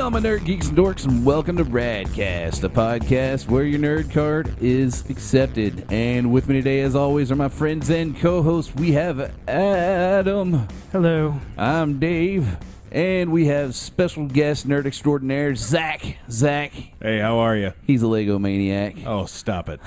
all my nerd geeks and dorks, and welcome to Raddcast, a podcast where your nerd card is accepted. And with me today, as always, are my friends and co-hosts. We have Adam. Hello. I'm Dave. And we have special guest nerd extraordinaire, Zac. Zac. Hey, how are you? He's a Lego maniac. Oh, stop it.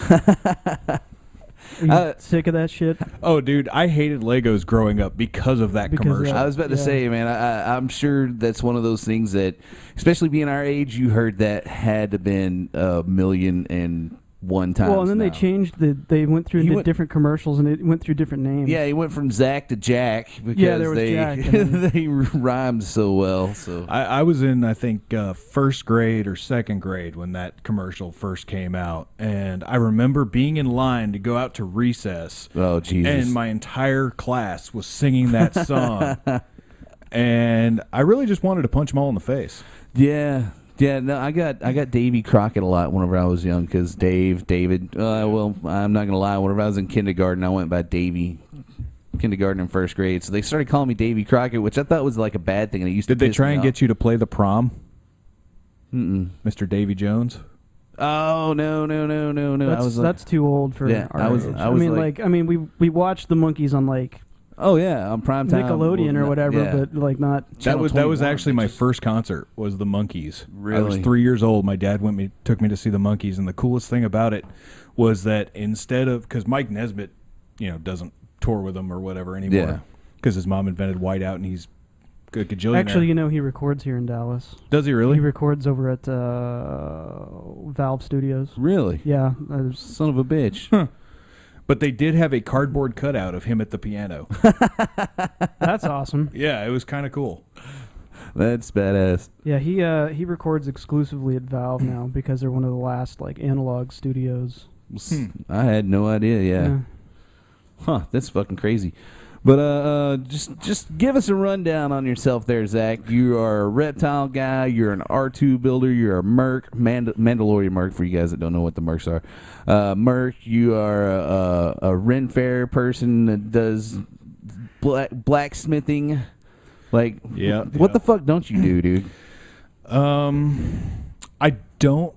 Are you sick of that shit? Oh, dude, I hated Legos growing up because of that commercial. I was about to say, man, I'm sure that's one of those things that, especially being our age, you heard that had to have been 1,000,001 times. Well, and then they changed they went through different commercials and it went through different names. Yeah, he went from Zac to Jack because there was Jack, they rhymed so well. So I was in, I think, first grade or second grade when that commercial first came out, and I remember being in line to go out to recess. Oh, Jesus. And my entire class was singing that song, and I really just wanted to punch them all in the face. Yeah. Yeah, no, I got Davy Crockett a lot whenever I was young because David. Well, I'm not gonna lie. Whenever I was in kindergarten, I went by Davy. Kindergarten and first grade, so they started calling me Davy Crockett, which I thought was like a bad thing. And it used Did to they try and get you to play the prom? Mr. Davy Jones. Oh no! That's too old for our age. We watched the Monkeys on on primetime Nickelodeon or whatever, but not. That was actually my first concert. Was the Monkeys? Really? I was 3 years old. My dad took me to see the Monkeys, and the coolest thing about it was that instead of, because Mike Nesbitt, doesn't tour with them or whatever anymore, because his mom invented whiteout, and he's a gajillionaire. Actually, he records here in Dallas. Does he really? He records over at Valve Studios. Really? Yeah. Son of a bitch. Huh. But they did have a cardboard cutout of him at the piano. That's awesome. Yeah, it was kind of cool. That's badass. Yeah, he records exclusively at Valve now because they're one of the last analog studios. I had no idea. Yeah. Huh. That's fucking crazy. But just give us a rundown on yourself there, Zac. You are a reptile guy. You're an R2 builder. You're a Merc, Mandalorian Merc, for you guys that don't know what the Mercs are. Merc, you are a Ren Fair person that does blacksmithing. What the fuck don't you do, dude? I don't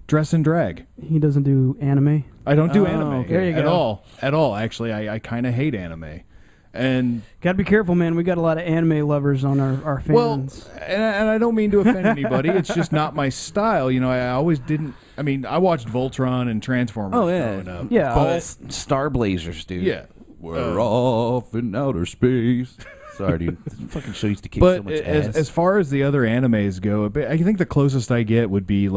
dress and drag. He doesn't do anime? I don't do anime at all. At all, actually. I kind of hate anime. And gotta be careful, man. We got a lot of anime lovers on our fans. Well, and I don't mean to offend anybody. It's just not my style. I always didn't. I mean, I watched Voltron and Transformers growing up. Yeah, all Star Blazers, dude. Yeah, we're off in outer space. Sorry, dude. This fucking show used to kick so much ass. As far as the other animes go, I think the closest I get would be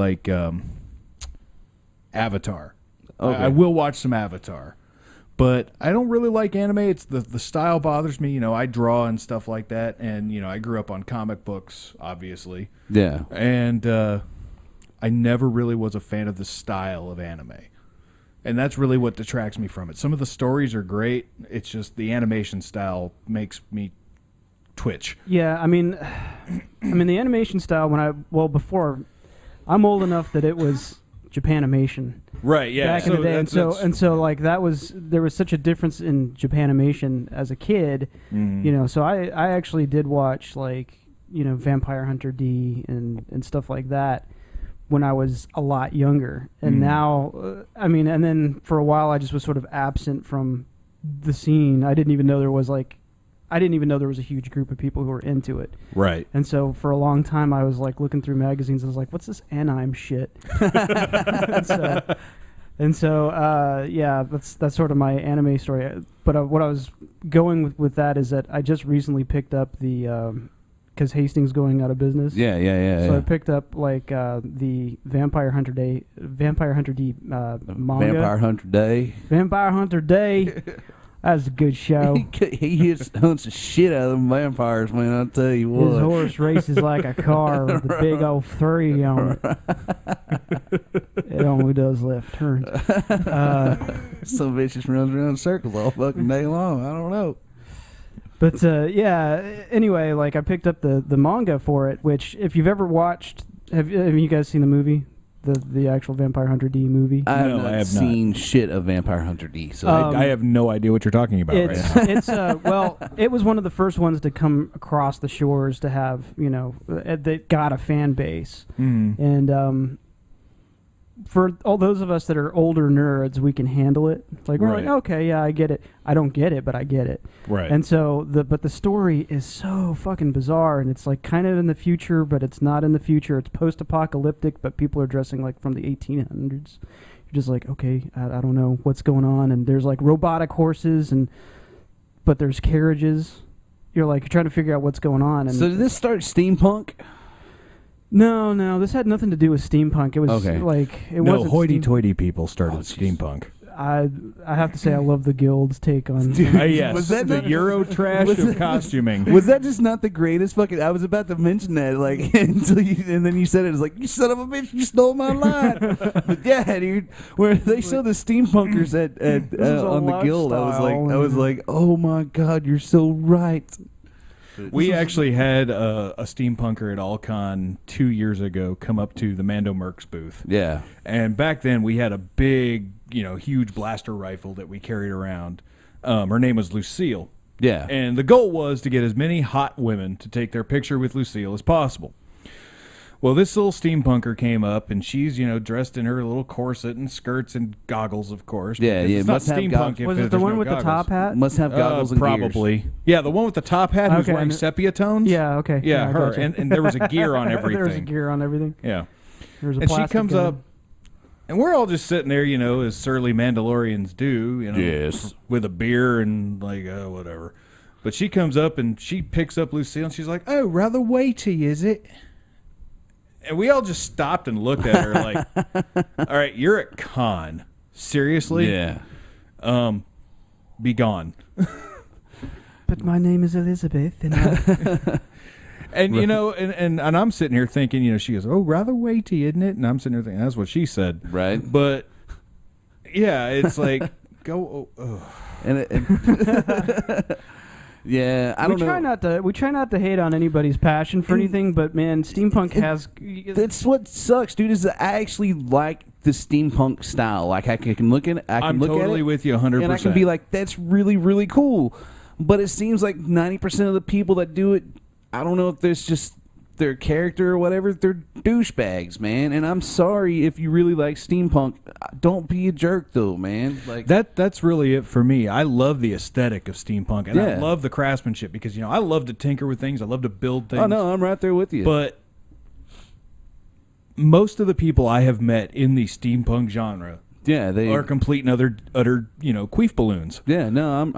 Avatar. Okay. I will watch some Avatar. But I don't really like anime. It's the style bothers me. I draw and stuff like that. And, I grew up on comic books, obviously. Yeah. And I never really was a fan of the style of anime. And that's really what detracts me from it. Some of the stories are great. It's just the animation style makes me twitch. Yeah, I mean the animation style before, I'm old enough that it was Japanimation. Right, yeah. Back in the day, there was such a difference in Japanimation as a kid, So I actually did watch Vampire Hunter D and stuff like that when I was a lot younger, and now, and then for a while I just was sort of absent from the scene. I didn't even know there was a huge group of people who were into it. Right. And so for a long time I was looking through magazines and I was like, what's this anime shit? and so that's sort of my anime story. But what I was going with that is that I just recently picked up the because Hastings going out of business. Yeah. So I picked up the Vampire Hunter D manga. Vampire Hunter Day. That's a good show. He hunts the shit out of them vampires, man. I'll tell you what. His horse races like a car with a big old 3 on it. It only does left turns. Some bitch just runs around in circles all fucking day long. I don't know. But anyway, I picked up the manga for it, which if you've ever watched, have you guys seen the movie? The actual Vampire Hunter D movie. I have No, not I have seen shit of Vampire Hunter D. So I have no idea what you're talking about right now. It's well, it was one of the first ones to come across the shores to have that got a fan base, and for all those of us that are older nerds, we can handle it. It's like we're like, okay, yeah, I get it. I don't get it, but I get it. Right. And so the story is so fucking bizarre, and it's like kind of in the future, but it's not in the future. It's post-apocalyptic, but people are dressing like from the 1800s. You're just like, okay, I don't know what's going on. And there's like robotic horses, but there's carriages. You're trying to figure out what's going on. And so did this start steampunk? No, this had nothing to do with steampunk. It was it wasn't hoity-toity people started steampunk. I have to say I love the Guild's take on. Yes, was that the Euro trash of costuming? Was that just not the greatest fucking? I was about to mention that and then you said it was like, you son of a bitch, you stole my line. But yeah, dude, where they show the steampunkers on the Guild, I was like, oh my god, you're so right. We actually had a steampunker at Alcon 2 years ago come up to the Mando Merc's booth. Yeah. And back then we had a big, huge blaster rifle that we carried around. Her name was Lucille. Yeah. And the goal was to get as many hot women to take their picture with Lucille as possible. Well, this little steampunker came up, and she's, dressed in her little corset and skirts and goggles, of course. Yeah, it's not steampunk. Was it the one with the top hat? Must have goggles and probably. gears. Yeah, the one with the top hat who's wearing sepia tones. Yeah, okay. Yeah, her. Gotcha. And there was a gear on everything. There was a gear on everything. Yeah. There's a and she plastic comes gun. up, and we're all just sitting there, as surly Mandalorians do, Yes, with a beer and whatever. But she comes up and she picks up Lucille, and she's like, "Oh, rather weighty, is it?" And we all just stopped and looked at her like, all right, you're at con. Seriously? Yeah. Be gone. But my name is Elizabeth. And and, and I'm sitting here thinking, she goes, oh, rather weighty, isn't it? And I'm sitting here thinking, that's what she said. Right. But, yeah, it's like, go. Yeah, I don't know. We try not to hate on anybody's passion for anything, but man, steampunk has. That's what sucks, dude. Is that I actually like the steampunk style. Like I can look at it. I'm totally with you 100%. And I can be like, that's really, really cool. But it seems like 90% of the people that do it, I don't know if there's just their character or whatever, they're douchebags, man. And I'm sorry if you really like steampunk. Don't be a jerk, though, man. Like that's really it for me. I love the aesthetic of steampunk, and I love the craftsmanship because I love to tinker with things. I love to build things. Oh no, I'm right there with you. But most of the people I have met in the steampunk genre, they are complete and utter queef balloons. Yeah, no,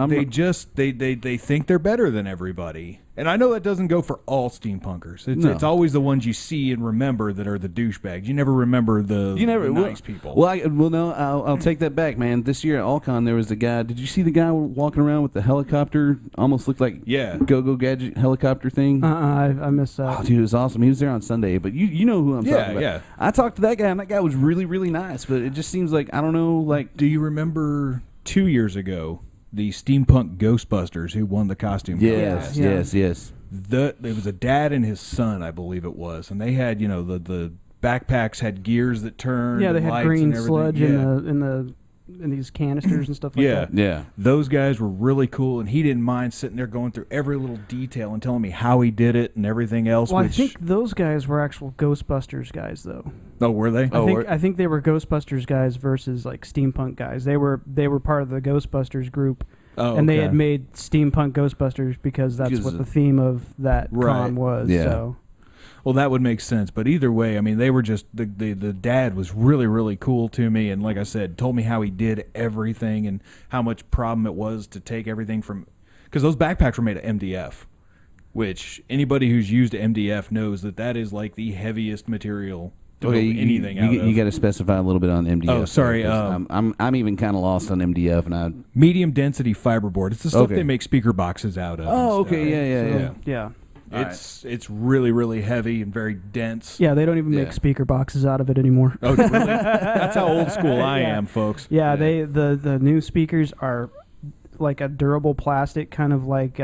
they think they're better than everybody. And I know that doesn't go for all steampunkers. It's always the ones you see and remember that are the douchebags. You never remember the nice people. Well, I'll take that back, man. This year at Alcon, there was a guy. Did you see the guy walking around with the helicopter? Almost looked like Go-Go Gadget helicopter thing. I missed that. Oh, dude, it was awesome. He was there on Sunday, but you know who I'm talking about. Yeah. I talked to that guy, and that guy was really, really nice. But it just seems like I don't know. Like, do you remember 2 years ago? The steampunk Ghostbusters who won the costume. Yes. It was a dad and his son, I believe it was, and they had the backpacks had gears that turned. Yeah, they had green sludge in these canisters and stuff like that. Yeah. Those guys were really cool, and he didn't mind sitting there going through every little detail and telling me how he did it and everything else. Well, I think those guys were actual Ghostbusters guys, though. Oh, were they? I think they were Ghostbusters guys versus like steampunk guys. They were part of the Ghostbusters group. Oh, and they had made steampunk Ghostbusters because that's what the theme of that con was. Yeah. So. Well, that would make sense. But either way, I mean, they were just the dad was really, really cool to me, and like I said, told me how he did everything and how much problem it was to take everything from, because those backpacks were made of MDF, which anybody who's used MDF knows that is like the heaviest material to build anything out of. You got to specify a little bit on MDF. Oh, sorry. I'm even kind of lost on MDF, and medium density fiberboard. It's the stuff they make speaker boxes out of. Oh, okay, yeah. It's really, really heavy and very dense. Yeah, they don't even make speaker boxes out of it anymore. Oh, really? That's how old school I am, folks. Yeah, the new speakers are like a durable plastic, kind of like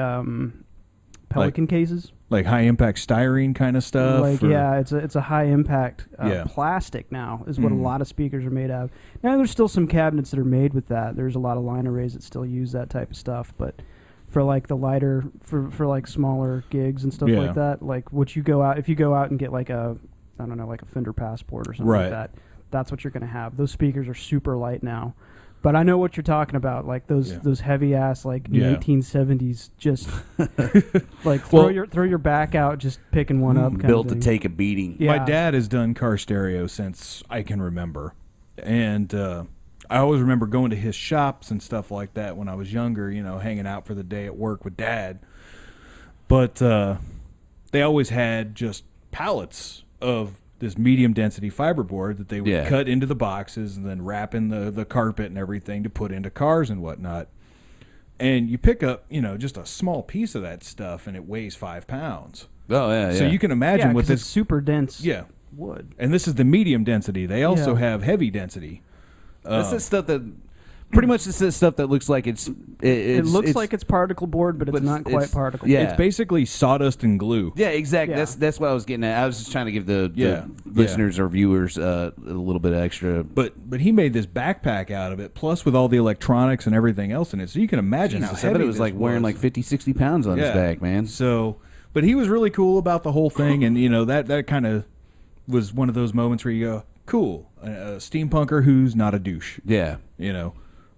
Pelican cases. Like high impact styrene kind of stuff. Like it's a high impact plastic now is what a lot of speakers are made out of. Now there's still some cabinets that are made with that. There's a lot of line arrays that still use that type of stuff, but for like the lighter for like smaller gigs and stuff like that, like if you go out and get like a Fender Passport or something like that, that's what you're going to have. Those speakers are super light now. But I know what you're talking about, like those heavy ass 1870s, just like throw your back out, just picking one up. Built to take a beating. Yeah. My dad has done car stereo since I can remember, and I always remember going to his shops and stuff like that when I was younger. Hanging out for the day at work with Dad. But they always had just pallets of this medium density fiberboard that they would cut into the boxes and then wrap in the carpet and everything to put into cars and whatnot. And you pick up, just a small piece of that stuff and it weighs 5 pounds. Oh, yeah. So you can imagine with this. It's super dense wood. And this is the medium density. They also have heavy density. This is stuff that. Pretty much this is stuff that looks like it looks like it's particle board, but it's not quite particle board. Yeah. It's basically sawdust and glue. Yeah, exactly. Yeah. That's what I was getting at. I was just trying to give the listeners or viewers a little bit extra. But he made this backpack out of it, plus with all the electronics and everything else in it. So you can imagine how heavy it was. Like wearing like 50, 60 pounds on his back, man. So, but he was really cool about the whole thing, and that kind of was one of those moments where you go, cool, a steampunker who's not a douche. Yeah.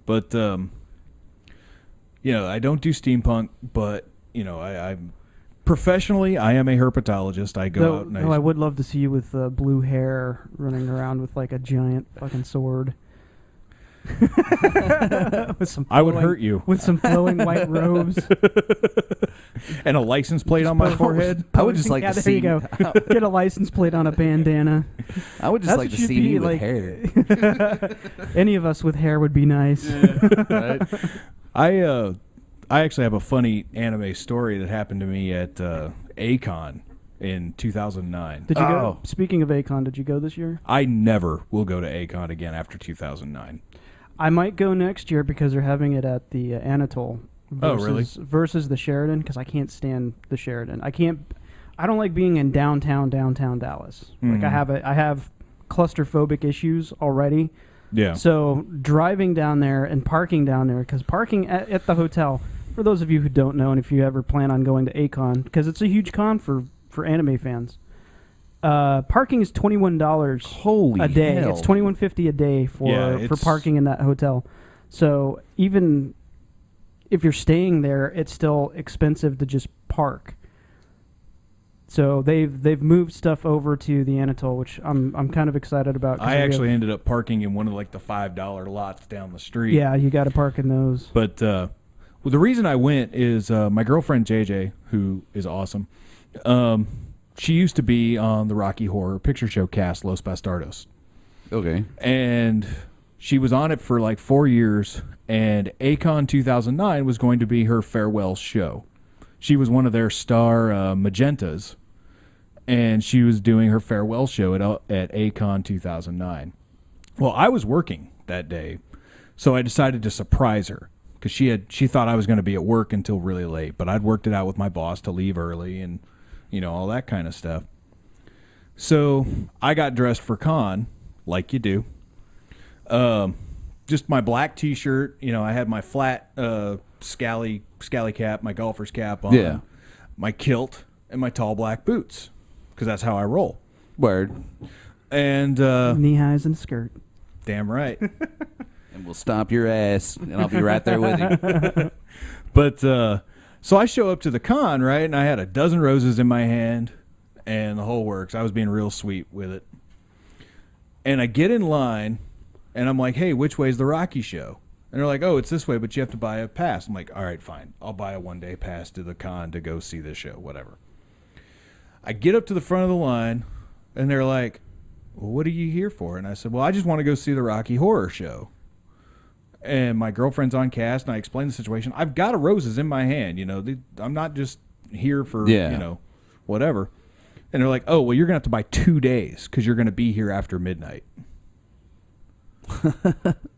But, I don't do steampunk, but, I'm professionally, I am a herpetologist. I go out and I would love to see you with blue hair running around with like a giant fucking sword. I would hurt you. With some flowing white robes. And a license plate on my forehead. I would just like to see. There you go. Get a license plate on a bandana. I would just like to see me with hair. Any of us with hair would be nice. Yeah, right? I actually have a funny anime story that happened to me at A-Kon in 2009. Did you go? Speaking of A-Kon, did you go this year? I never will go to A-Kon again after 2009. I might go next year because they're having it at the Anatole. Versus the Sheridan, because I can't stand the Sheridan. I don't like being in downtown Dallas. Like I have claustrophobic issues already. Yeah. So driving down there and parking down there, because parking at the hotel, for those of you who don't know, and if you ever plan on going to A-Kon, because it's a huge con for anime fans. Parking is $21 a day. Hell. It's $21.50 a day for parking in that hotel. So even if you're staying there, it's still expensive to just park. So they've moved stuff over to the Anatole, which I'm kind of excited about. I actually ended up parking in one of like the $5 lots down the street. Yeah, you got to park in those. But the reason I went is my girlfriend JJ, who is awesome. She used to be on the Rocky Horror Picture Show cast, Los Bastardos. Okay. And she was on it for like 4 years, and A-Kon 2009 was going to be her farewell show. She was one of their star Magentas, and she was doing her farewell show at A-Kon 2009. Well, I was working that day, so I decided to surprise her, because she thought I was going to be at work until really late, but I'd worked it out with my boss to leave early and all that kind of stuff. So I got dressed for con, like you do. Just my black T-shirt. I had my flat scally cap, my golfer's cap on. Yeah. My kilt and my tall black boots, because that's how I roll. Word. And knee highs and skirt. Damn right. And we'll stomp your ass, and I'll be right there with you. But so I show up to the con, right, and I had a dozen roses in my hand and the whole works. I was being real sweet with it. And I get in line, and I'm like, hey, which way's the Rocky show? And they're like, oh, it's this way, but you have to buy a pass. I'm like, all right, fine. I'll buy a one-day pass to the con to go see this show, whatever. I get up to the front of the line, and they're like, well, what are you here for? And I said, well, I just want to go see the Rocky Horror Show. And my girlfriend's on cast, and I explained the situation. I've got roses in my hand, I'm not just here for, whatever. And they're like, oh, well, you're going to have to buy 2 days because you're going to be here after midnight.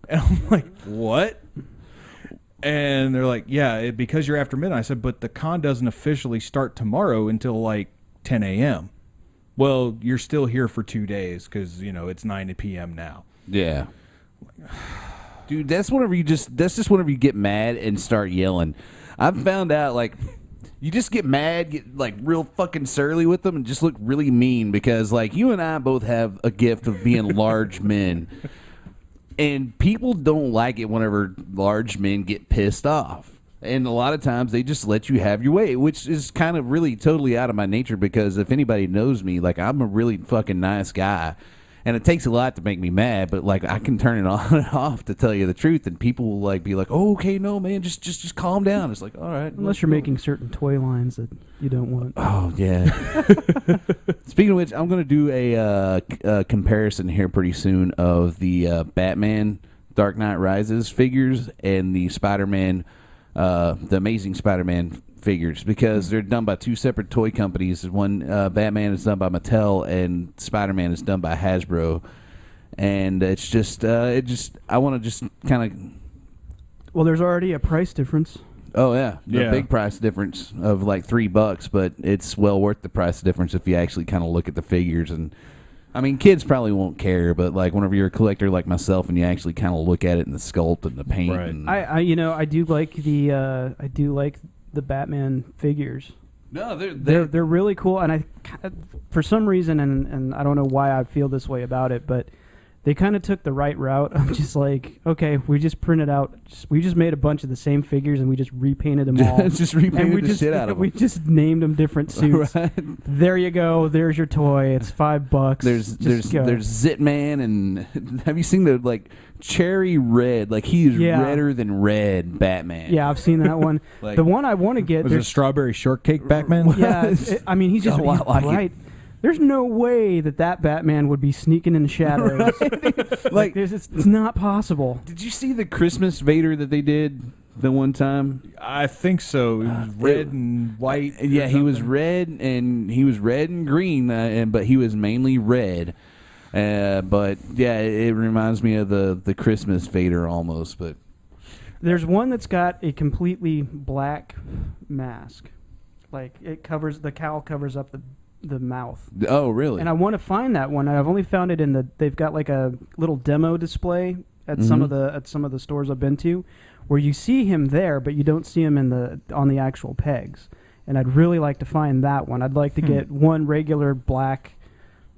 And I'm like, what? And they're like, yeah, because you're after midnight. I said, but the con doesn't officially start tomorrow until like 10 a.m. Well, you're still here for 2 days because, it's 9 p.m. now. Yeah. Dude, that's just whenever you get mad and start yelling. I've found out, like, you just get mad, get, like, real fucking surly with them and just look really mean because, like, you and I both have a gift of being large men. And people don't like it whenever large men get pissed off. And a lot of times they just let you have your way, which is kind of really totally out of my nature because if anybody knows me, like, I'm a really fucking nice guy. And it takes a lot to make me mad, but, like, I can turn it on and off to tell you the truth. And people will, like, be like, oh, okay, no, man, just calm down. It's like, all right. Unless you're making certain toy lines that you don't want. Oh, yeah. Speaking of which, I'm going to do a comparison here pretty soon of the Batman Dark Knight Rises figures and the Spider-Man, the Amazing Spider-Man figures because they're done by two separate toy companies. One, Batman is done by Mattel and Spider-Man is done by Hasbro. And it's just, I want to just kind of... Well, there's already a price difference. Oh, yeah. Yeah. A big price difference of like $3, but it's well worth the price difference if you actually kind of look at the figures. And I mean, kids probably won't care, but like whenever you're a collector like myself and you actually kind of look at it in the sculpt and the paint. Right. And I do like the Batman figures. No, They're really cool, and for some reason, and I don't know why I feel this way about it, but they kind of took the right route. I'm just like, okay, we just printed out, we just made a bunch of the same figures, and we just repainted them all. just repainted the shit out of them. We just named them different suits. Right. There you go. There's your toy. It's $5. There's Zitman, and have you seen the like cherry red? Like he is redder than red Batman. Yeah, I've seen that one. Like, the one I want to get was it strawberry shortcake Batman? Yeah, I mean he's just A lot like bright. There's no way that Batman would be sneaking in the shadows. Like it's not possible. Did you see the Christmas Vader that they did the one time? I think so. It was red and white. Yeah, he was red and green, but he was mainly red. But yeah, it reminds me of the Christmas Vader almost. But there's one that's got a completely black mask, like the cowl covers up the mouth. Oh, really? And I want to find that one. I've only found it they've got like a little demo display at some of the stores I've been to, where you see him there, but you don't see him on the actual pegs. And I'd really like to find that one. I'd like to get one regular black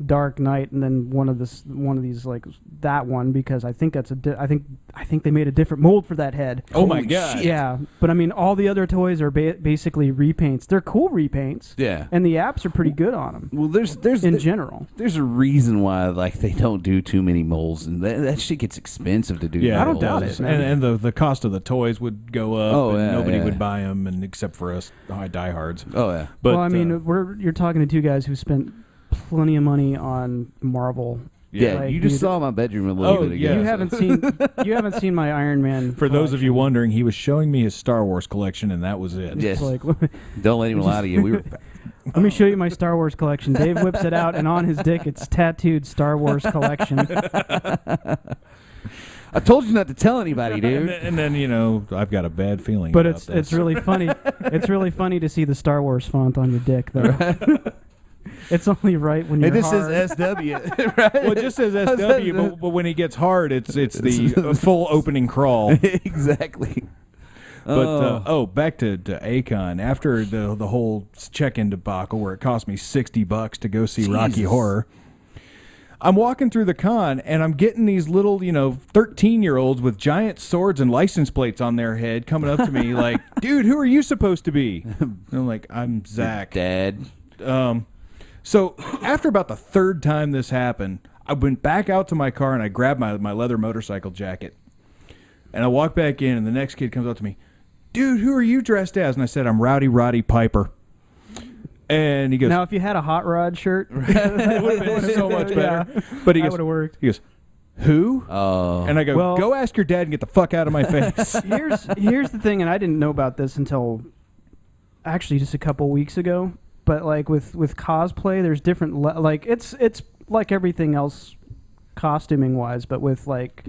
Dark Knight and then one of these like that one because I think that's I think they made a different mold for that head. Oh my god! Shit. Yeah, but I mean all the other toys are basically repaints. They're cool repaints. Yeah, and the apps are pretty good on them. Well, there's in general there's a reason why like they don't do too many molds and that shit gets expensive to do. Yeah, I don't doubt it. And the cost of the toys would go up. And nobody would buy them, and except for us diehards. Oh yeah. But well, I mean you're talking to two guys who spent plenty of money on Marvel. Yeah, like, you just saw my bedroom a little bit ago. Yeah. You haven't seen my Iron Man. For those of you wondering, he was showing me his Star Wars collection, and that was it. Yes. Like, don't let him lie to you. We were. Let me show you my Star Wars collection. Dave whips it out, and on his dick, it's tattooed Star Wars collection. I told you not to tell anybody, dude. And then I've got a bad feeling. But about it's really funny. It's really funny to see the Star Wars font on your dick, though. Right. It's only right when you're this hard. says SW, right? Well, it just says SW, but when he gets hard, it's the full opening crawl. Exactly. But back to Akon. After the whole check-in debacle where it cost me $60 to go see Rocky Horror, I'm walking through the con and I'm getting these little 13-year-olds with giant swords and license plates on their head coming up to me like, "Dude, who are you supposed to be?" And I'm like, "I'm Zach, Dad." So after about the third time this happened, I went back out to my car and I grabbed my leather motorcycle jacket. And I walked back in and the next kid comes up to me, "Dude, who are you dressed as?" And I said, "I'm Roddy Piper." And he goes, "Now, if you had a Hot Rod shirt, it would have been so much better." Yeah, but he that goes, would have worked. He goes, "Who?" Oh. And I go, Well, "Go ask your dad and get the fuck out of my face." Here's the thing, and I didn't know about this until actually just a couple weeks ago. But like with cosplay, there's different it's like everything else, costuming wise. But with like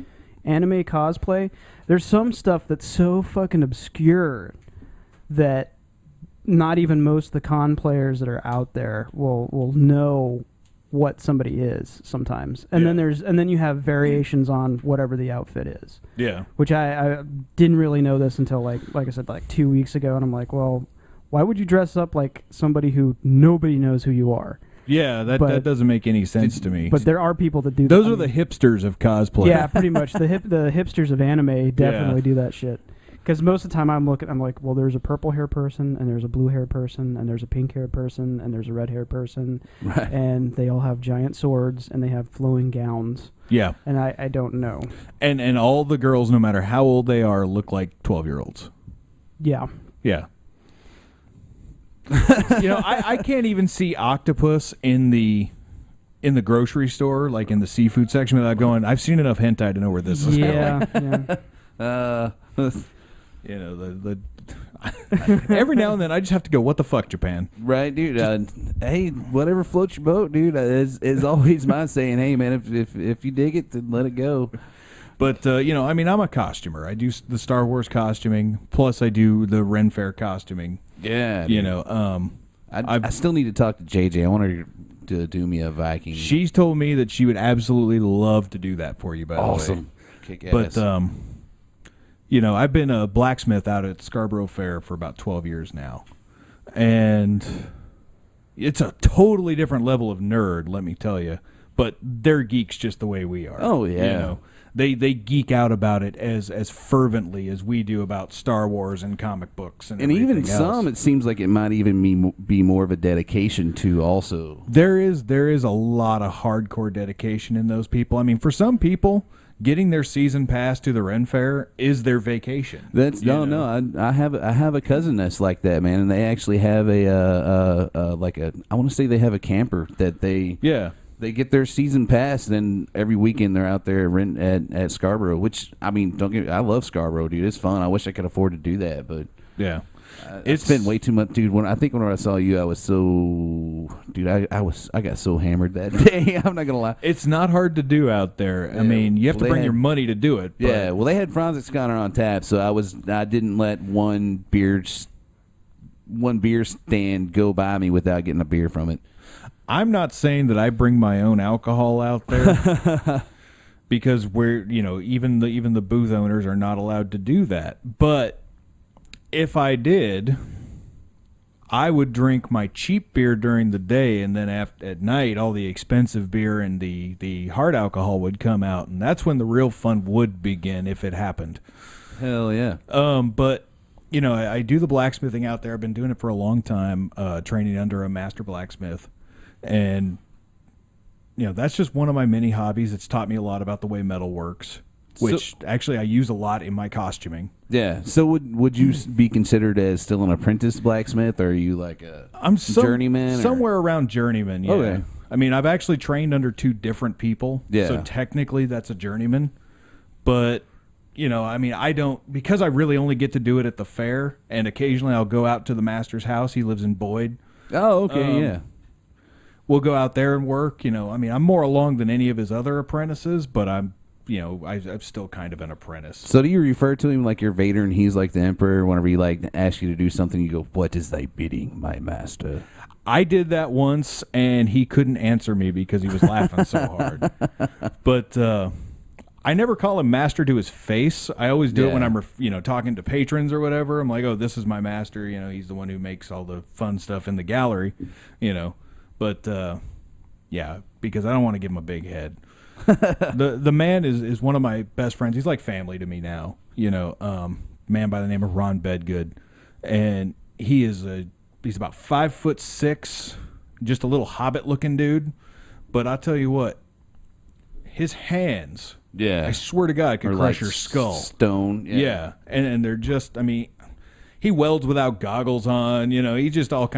anime cosplay, there's some stuff that's so fucking obscure that not even most of the con players that are out there will know what somebody is sometimes. And then you have variations on whatever the outfit is. Yeah. Which I didn't really know this until like I said, like 2 weeks ago, and I'm like, well, why would you dress up like somebody who nobody knows who you are? Yeah, that doesn't make any sense to me. But there are people that do Those that. are the hipsters of cosplay. Yeah, pretty much. The hipsters of anime definitely do that shit. Because most of the time I'm like, well, there's a purple hair person, and there's a blue hair person, and there's a pink hair person, and there's a red hair person, right. And they all have giant swords, and they have flowing gowns. Yeah. And I don't know. And all the girls, no matter how old they are, look like 12-year-olds. Yeah. Yeah. I can't even see octopus in the grocery store, like in the seafood section, without going, I've seen enough hentai to know where this is going. Yeah. The every now and then I just have to go, what the fuck, Japan? Right, dude. Hey, whatever floats your boat, dude. Is always my saying. Hey, man, if you dig it, then let it go. But I'm a costumer. I do the Star Wars costuming, plus I do the Ren Fair costuming. Yeah, I still need to talk to JJ. I want her to do me a Viking. She's told me that she would absolutely love to do that for you. By the way, awesome. Kick ass. But I've been a blacksmith out at Scarborough Fair for about 12 years now, and it's a totally different level of nerd, let me tell you. But they're geeks just the way we are. Oh yeah. They geek out about it as fervently as we do about Star Wars and comic books and even else. some, it seems like it might even be more of a dedication to also. There is a lot of hardcore dedication in those people. I mean, for some people, getting their season pass to the Ren Fair is their vacation. I have a cousin that's like that, man, and they actually have I want to say they have a camper that they They get their season pass, and then every weekend they're out there at Scarborough. Which, I mean, I love Scarborough, dude. It's fun. I wish I could afford to do that, but yeah, it's spent way too much, dude. When I saw you, I was so, dude. I got so hammered that day. I'm not gonna lie. It's not hard to do out there. Yeah. I mean, you have to bring your money to do it. But. Yeah. Well, they had Franz Scanner on tap, so I didn't let one beer stand go by me without getting a beer from it. I'm not saying that I bring my own alcohol out there because even the booth owners are not allowed to do that. But if I did, I would drink my cheap beer during the day, and then at night, all the expensive beer and the hard alcohol would come out, and that's when the real fun would begin if it happened. Hell yeah. But I do the blacksmithing out there. I've been doing it for a long time, training under a master blacksmith. And, that's just one of my many hobbies. It's taught me a lot about the way metal works, which actually I use a lot in my costuming. Yeah. So would you be considered as still an apprentice blacksmith, or are you like I'm journeyman? Somewhere around journeyman, yeah. Okay. I mean, I've actually trained under two different people. Yeah. So technically that's a journeyman. But, I don't, because I really only get to do it at the fair, and occasionally I'll go out to the master's house. He lives in Boyd. Oh, okay, yeah. We'll go out there and work. I'm more along than any of his other apprentices, but I'm still kind of an apprentice. So do you refer to him like you're Vader and he's like the Emperor? Whenever he asks you to do something, you go, "What is thy bidding, my master?" I did that once, and he couldn't answer me because he was laughing so hard. But I never call him master to his face. I always do it when I'm talking to patrons or whatever. I'm like, "Oh, this is my master. He's the one who makes all the fun stuff in the gallery." But, because I don't want to give him a big head. The man is one of my best friends. He's like family to me now. Man by the name of Ron Bedgood. And he's about 5'6", just a little hobbit-looking dude. But I'll tell you what, his hands, I swear to God, could crush your skull. Stone. Yeah. And they're just, he welds without goggles on. He's just all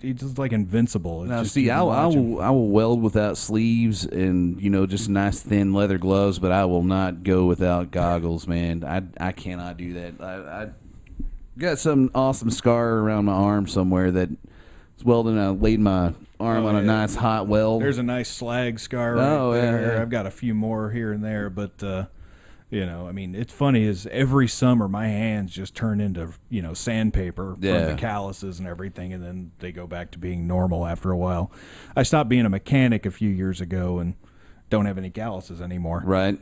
he's just like invincible. Now, see, I will weld without sleeves and just nice thin leather gloves, but I will not go without goggles, man. I cannot do that. I got some awesome scar around my arm somewhere that it's welding. I laid my arm on a nice hot weld. There's a nice slag scar right there. Yeah. I've got a few more here and there, but You know, I mean, it's funny is every summer my hands just turn into, you know, sandpaper from the calluses and everything, and then they go back to being normal after a while. I stopped being a mechanic a few years ago and don't have any calluses anymore. Right.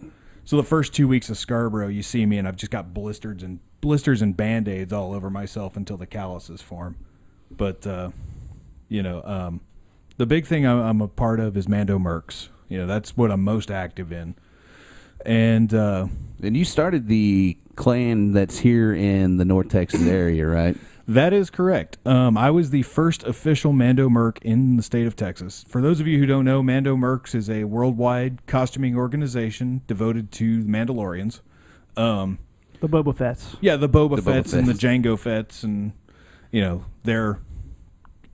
So the first 2 weeks of Scarborough, you see me and I've just got blisters and Band-Aids all over myself until the calluses form. But, you know, the big thing I'm a part of is Mando Mercs. You know, that's what I'm most active in. And you started the clan that's here in the North Texas area, right? That is correct. I was the first official Mando Merc in the state of Texas. For those of you who don't know, Mando Mercs is a worldwide costuming organization devoted to the Mandalorians. The Boba Fetts. Yeah, the Boba Fetts and the Jango Fetts and, you know, their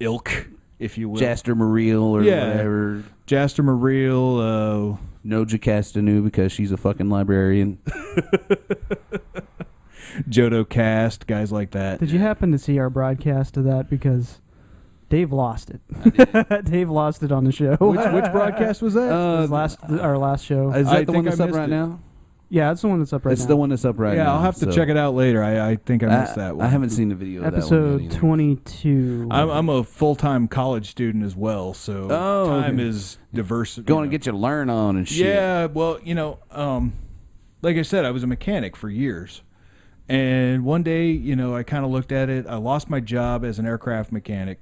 ilk, if you will. Jaster Mariel or whatever. Jaster Mariel, Noja Castanu because she's a fucking librarian. Jodo Cast, guys like that. Did you happen to see our broadcast of that? Because Dave lost it. Dave lost it on the show. Which broadcast was that? Our last show. Is that the one that's up right now? Yeah, it's the one that's up right now. It's the one that's up right now. Yeah, I'll have to check it out later. I think I missed that one. I haven't seen the video of that one Episode 22. I'm a full-time college student as well, so time is diverse. Going to get you to learn on and shit. Yeah, well, you know, like I said, I was a mechanic for years. And one day, you know, I kind of looked at it. I lost my job as an aircraft mechanic.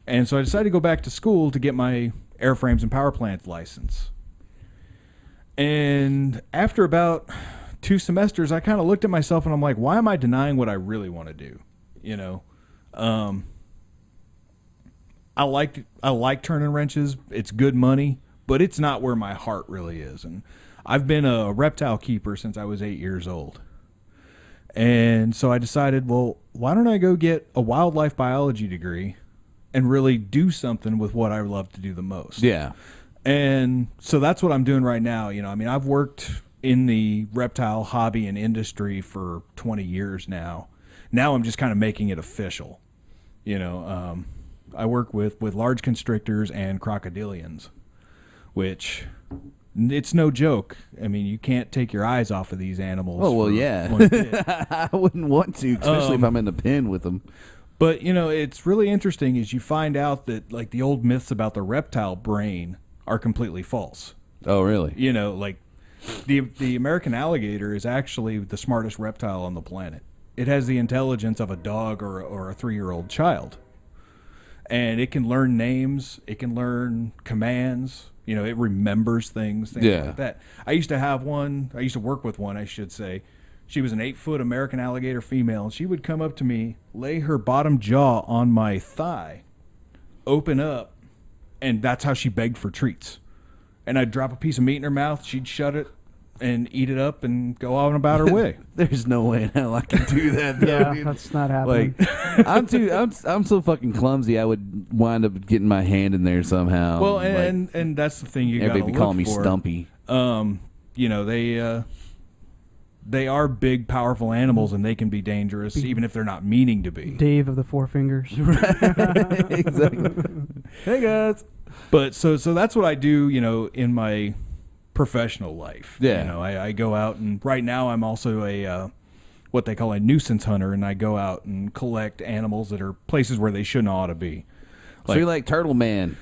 And so I decided to go back to school to get my airframes and power plant license. And after about 2 semesters, I kind of looked at myself and I'm like, why am I denying what I really want to do? You know, I like turning wrenches. It's good money, but it's not where my heart really is. And I've been a reptile keeper since I was 8 years old. And so I decided, well, why don't I go get a wildlife biology degree and really do something with what I love to do the most? Yeah. And so that's what I'm doing right now. You know, I mean, I've worked in the reptile hobby and industry for 20 years now. Now I'm just kind of making it official. You know, I work with large constrictors and crocodilians, which it's no joke. I mean, you can't take your eyes off of these animals. Oh, well, yeah. I wouldn't want to, especially if I'm in the pen with them. But, you know, it's really interesting is you find out that, like, the old myths about the reptile brain are completely false. Oh, really? You know, like, the American alligator is actually the smartest reptile on the planet. It has the intelligence of a dog or a 3-year-old child. And it can learn names. It can learn commands. You know, it remembers things like that. I used to have one. I used to work with one, I should say. She was an 8-foot American alligator female, and she would come up to me, lay her bottom jaw on my thigh, open up, and that's how she begged for treats. And I'd drop a piece of meat in her mouth. She'd shut it and eat it up and go on about her way. There's no way in hell I can do that. Yeah, that's not happening. Like, I'm so fucking clumsy. I would wind up getting my hand in there somehow. Well, and that's the thing you got to look for. Everybody call me Stumpy. You know, they are big, powerful animals, and they can be dangerous, even if they're not meaning to be. Dave of the Four Fingers. Exactly. Hey, guys. But so that's what I do, you know, in my professional life. Yeah. You know, I go out, and right now I'm also a what they call a nuisance hunter, and I go out and collect animals that are places where they shouldn't ought to be. So you're like Turtle Man.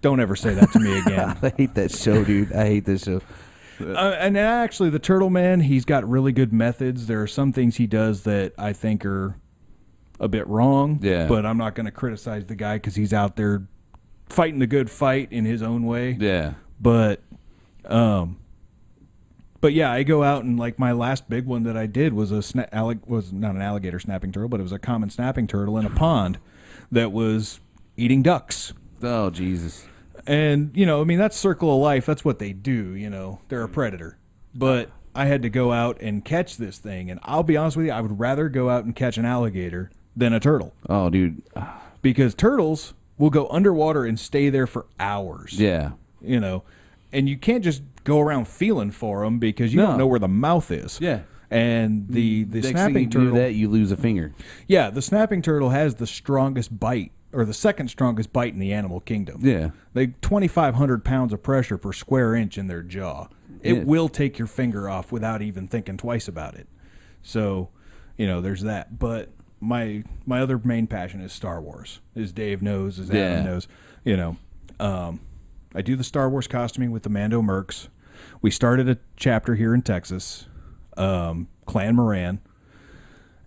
Don't ever say that to me again. I hate that show, dude. I hate this show. And actually, the Turtle Man, he's got really good methods. There are some things he does that I think are a bit wrong. Yeah. But I'm not going to criticize the guy because he's out there fighting the good fight in his own way. Yeah. But yeah, I go out and like my last big one that I did was was not an alligator snapping turtle, but it was a common snapping turtle in a pond that was eating ducks. Oh, Jesus. And, you know, I mean, that's circle of life. That's what they do, you know. They're a predator. But I had to go out and catch this thing. And I'll be honest with you, I would rather go out and catch an alligator than a turtle. Oh, dude. Because turtles will go underwater and stay there for hours. Yeah. You know, and you can't just go around feeling for them because you don't know where the mouth is. Yeah. And the snapping turtle. Do that, you lose a finger. Yeah, the snapping turtle has the strongest bite, or the second strongest bite in the animal kingdom. Yeah. They 2,500 pounds of pressure per square inch in their jaw. It will take your finger off without even thinking twice about it. So, there's that. But my other main passion is Star Wars. As Dave knows, as Adam knows. I do the Star Wars costuming with the Mando Mercs. We started a chapter here in Texas, Clan Moran.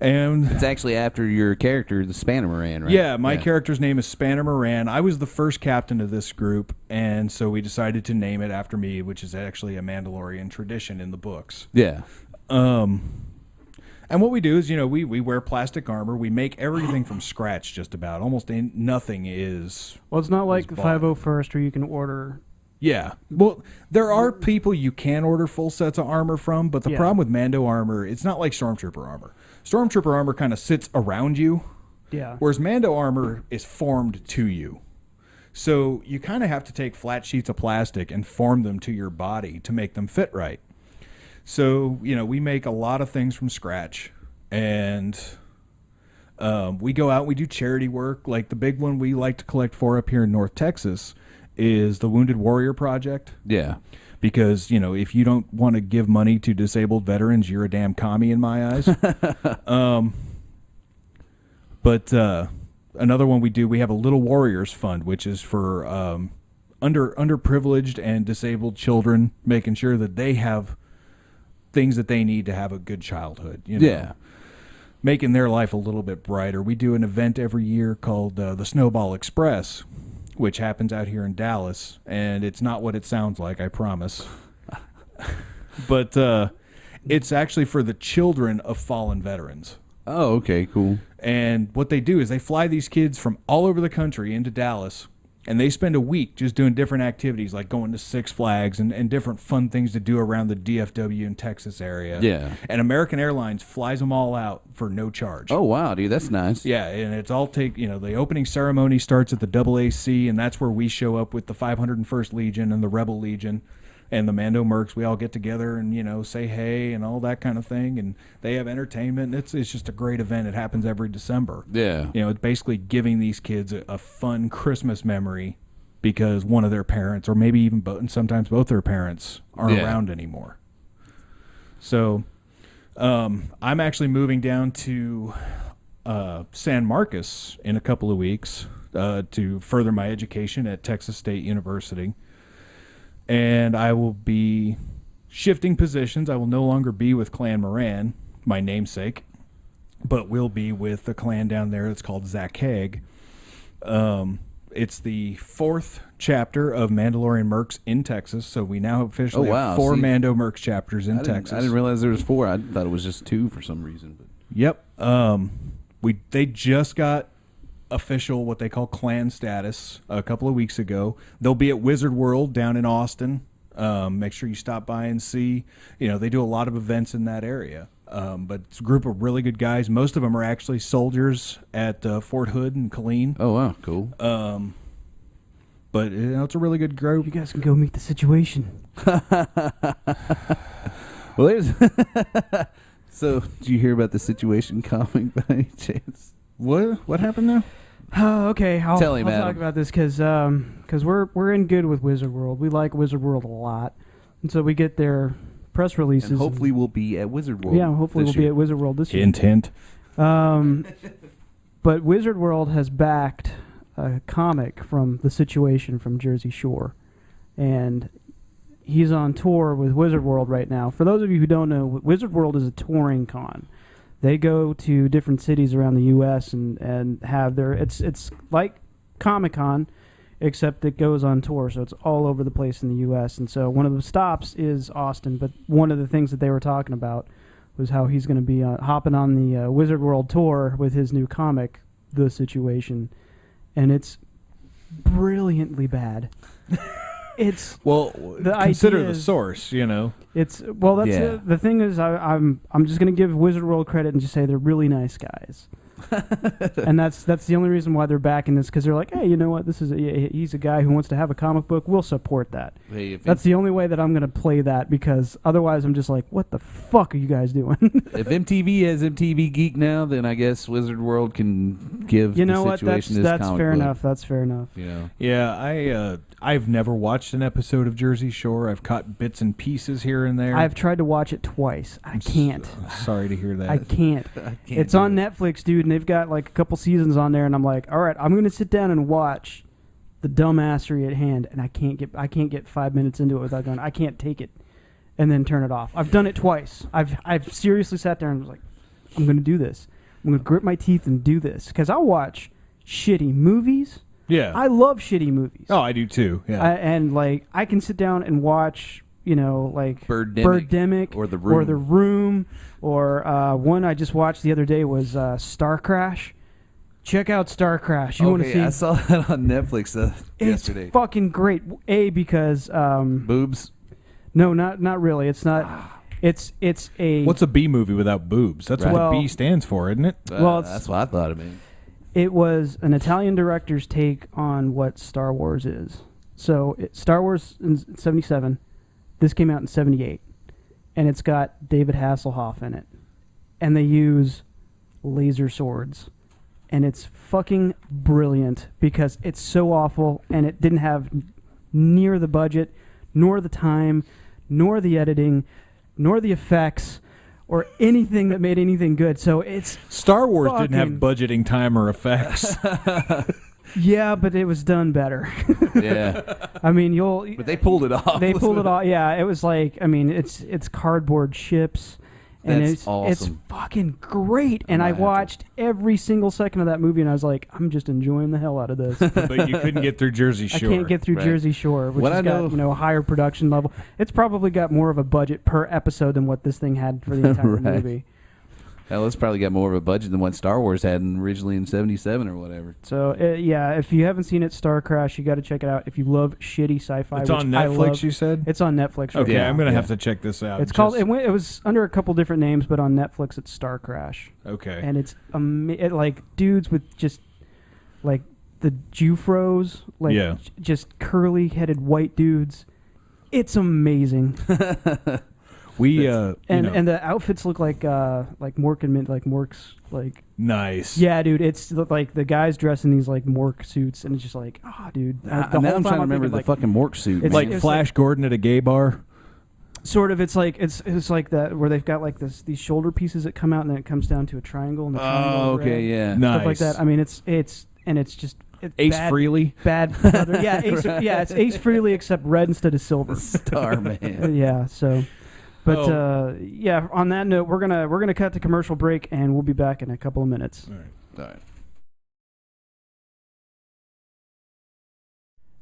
And it's actually after your character, the Spanner Moran, right? Yeah, my character's name is Spanner Moran. I was the first captain of this group, and so we decided to name it after me, which is actually a Mandalorian tradition in the books. Yeah. And what we do is, we wear plastic armor. We make everything from scratch just about. Almost nothing is... Well, it's not like the 501st where you can order... Yeah. Well, there are people you can order full sets of armor from, but the problem with Mando armor, it's not like Stormtrooper armor. Stormtrooper armor kind of sits around you, whereas Mando armor is formed to you. So you kind of have to take flat sheets of plastic and form them to your body to make them fit right. So, we make a lot of things from scratch, and we go out and we do charity work. Like the big one we like to collect for up here in North Texas is the Wounded Warrior Project. Yeah. Because, if you don't want to give money to disabled veterans, you're a damn commie in my eyes. But another one we have a Little Warriors Fund, which is for underprivileged and disabled children, making sure that they have things that they need to have a good childhood. Making their life a little bit brighter. We do an event every year called the Snowball Express, which happens out here in Dallas, and it's not what it sounds like, I promise. But it's actually for the children of fallen veterans. Oh, okay, cool. And what they do is they fly these kids from all over the country into Dallas, and they spend a week just doing different activities, like going to Six Flags and different fun things to do around the DFW and Texas area. Yeah. And American Airlines flies them all out for no charge. Oh, wow, dude, that's nice. Yeah, and it's all the opening ceremony starts at the AAC, and that's where we show up with the 501st Legion and the Rebel Legion and the Mando Mercs. We all get together and, say hey and all that kind of thing, and they have entertainment. It's just a great event. It happens every December. Yeah. It's basically giving these kids a fun Christmas memory because one of their parents, or maybe even and sometimes both their parents, aren't around anymore. So I'm actually moving down to San Marcos in a couple of weeks to further my education at Texas State University. And I will be shifting positions. I will no longer be with Clan Moran, my namesake, but will be with the clan down there. It's called Zac Freer. It's the 4th chapter of Mandalorian Mercs in Texas, so we now officially have 4 Mando Mercs chapters in Texas. I didn't realize there was 4. I thought it was just 2 for some reason. But. Yep. They just got official what they call clan status a couple of weeks ago. They'll be at Wizard World down in Austin. Make sure you stop by and see. They do a lot of events in that area. But it's a group of really good guys. Most of them are actually soldiers at Fort Hood and Killeen. Oh, wow. Cool. But it's a really good group. You guys can go meet the situation. Well, there's... So, did you hear about the situation coming by any chance? What happened now? Okay, I'll Tell him, talk about this because we're in good with Wizard World. We like Wizard World a lot, and so we get their press releases. And hopefully, we'll be at Wizard World. Yeah, hopefully we'll be at Wizard World this year. Hint. But Wizard World has backed a comic from The Situation from Jersey Shore, and he's on tour with Wizard World right now. For those of you who don't know, Wizard World is a touring con. They go to different cities around the U.S. and have their... It's like Comic-Con, except it goes on tour, so it's all over the place in the U.S. And so one of the stops is Austin, but one of the things that they were talking about was how he's going to be hopping on the Wizard World tour with his new comic, The Situation, and it's brilliantly bad. It's consider the source, It's that's the thing is I'm just gonna give Wizard World credit and just say they're really nice guys. And that's the only reason why they're backing this, because they're like, hey, you know what? He's a guy who wants to have a comic book. We'll support that. Hey, that's the only way that I'm going to play that, because otherwise I'm just like, what the fuck are you guys doing? If MTV has MTV Geek now, then I guess Wizard World can give you know the what? situation That's comic fair book. enough. That's fair enough. You know? Yeah, I've never watched an episode of Jersey Shore. I've caught bits and pieces here and there. I've tried to watch it twice. I can't. Sorry to hear that. I can't. It's on Netflix, dude, and they've got like a couple seasons on there, and I'm like, all right, I'm going to sit down and watch the dumbassery at hand, and I can't get 5 minutes into it without going, I can't take it, and then turn it off. I've done it twice. I've seriously sat there and was like, I'm going to do this. I'm going to grit my teeth and do this, because I'll watch shitty movies. Yeah. I love shitty movies. Oh, I do too. Yeah. And like I can sit down and watch, like Birdemic or The Room. or one I just watched the other day was Star Crash. Check out Star Crash. You want to see? I saw that on Netflix yesterday. It's fucking great. Because boobs. No, not really. It's not. It's a. What's a B movie without boobs? That's what B stands for, isn't it? Well, that's what I thought it meant. It was an Italian director's take on what Star Wars is. So Star Wars in 77. This came out in 78. And it's got David Hasselhoff in it. And they use laser swords. And it's fucking brilliant because it's so awful and it didn't have near the budget, nor the time, nor the editing, nor the effects, or anything that made anything good. So it's Star Wars didn't have budgeting, time, or effects. Yeah, but it was done better. Yeah. I mean, But they pulled it off. They pulled it off. Yeah, it was like, I mean, it's cardboard ships. And That's it's awesome. It's fucking great. And I watched every single second of that movie, and I was like, I'm just enjoying the hell out of this. But you couldn't get through Jersey Shore. I can't get through Jersey Shore, which has got a higher production level. It's probably got more of a budget per episode than what this thing had for the entire movie. Hell, it's probably got more of a budget than what Star Wars had originally in 77 or whatever. So, yeah, if you haven't seen it, Star Crash, you got to check it out. If you love shitty sci-fi, it's on Netflix, you said? It's on Netflix right Okay, now. I'm going to have to check this out. It's called, it was under a couple different names, but on Netflix, it's Star Crash. Okay. And it's like dudes with just, like, the Jufros, like, just curly-headed white dudes. It's amazing. And the outfits look like Mork and Mint, like Mork's, like, nice. Yeah, dude, it's like the guys dressed in these like Mork suits, and it's just like, dude. Now I'm trying to remember the fucking Mork suit. It's like Flash Gordon at a gay bar. Sort of. It's like that where they've got like these shoulder pieces that come out, and then it comes down to a triangle. And the triangle okay, yeah, stuff nice. like that. I mean, it's just. Ace Frehley? Bad. It's Ace Frehley except red instead of silver. Starman. Yeah, so. But on that note, we're gonna cut to commercial break, and we'll be back in a couple of minutes. All right.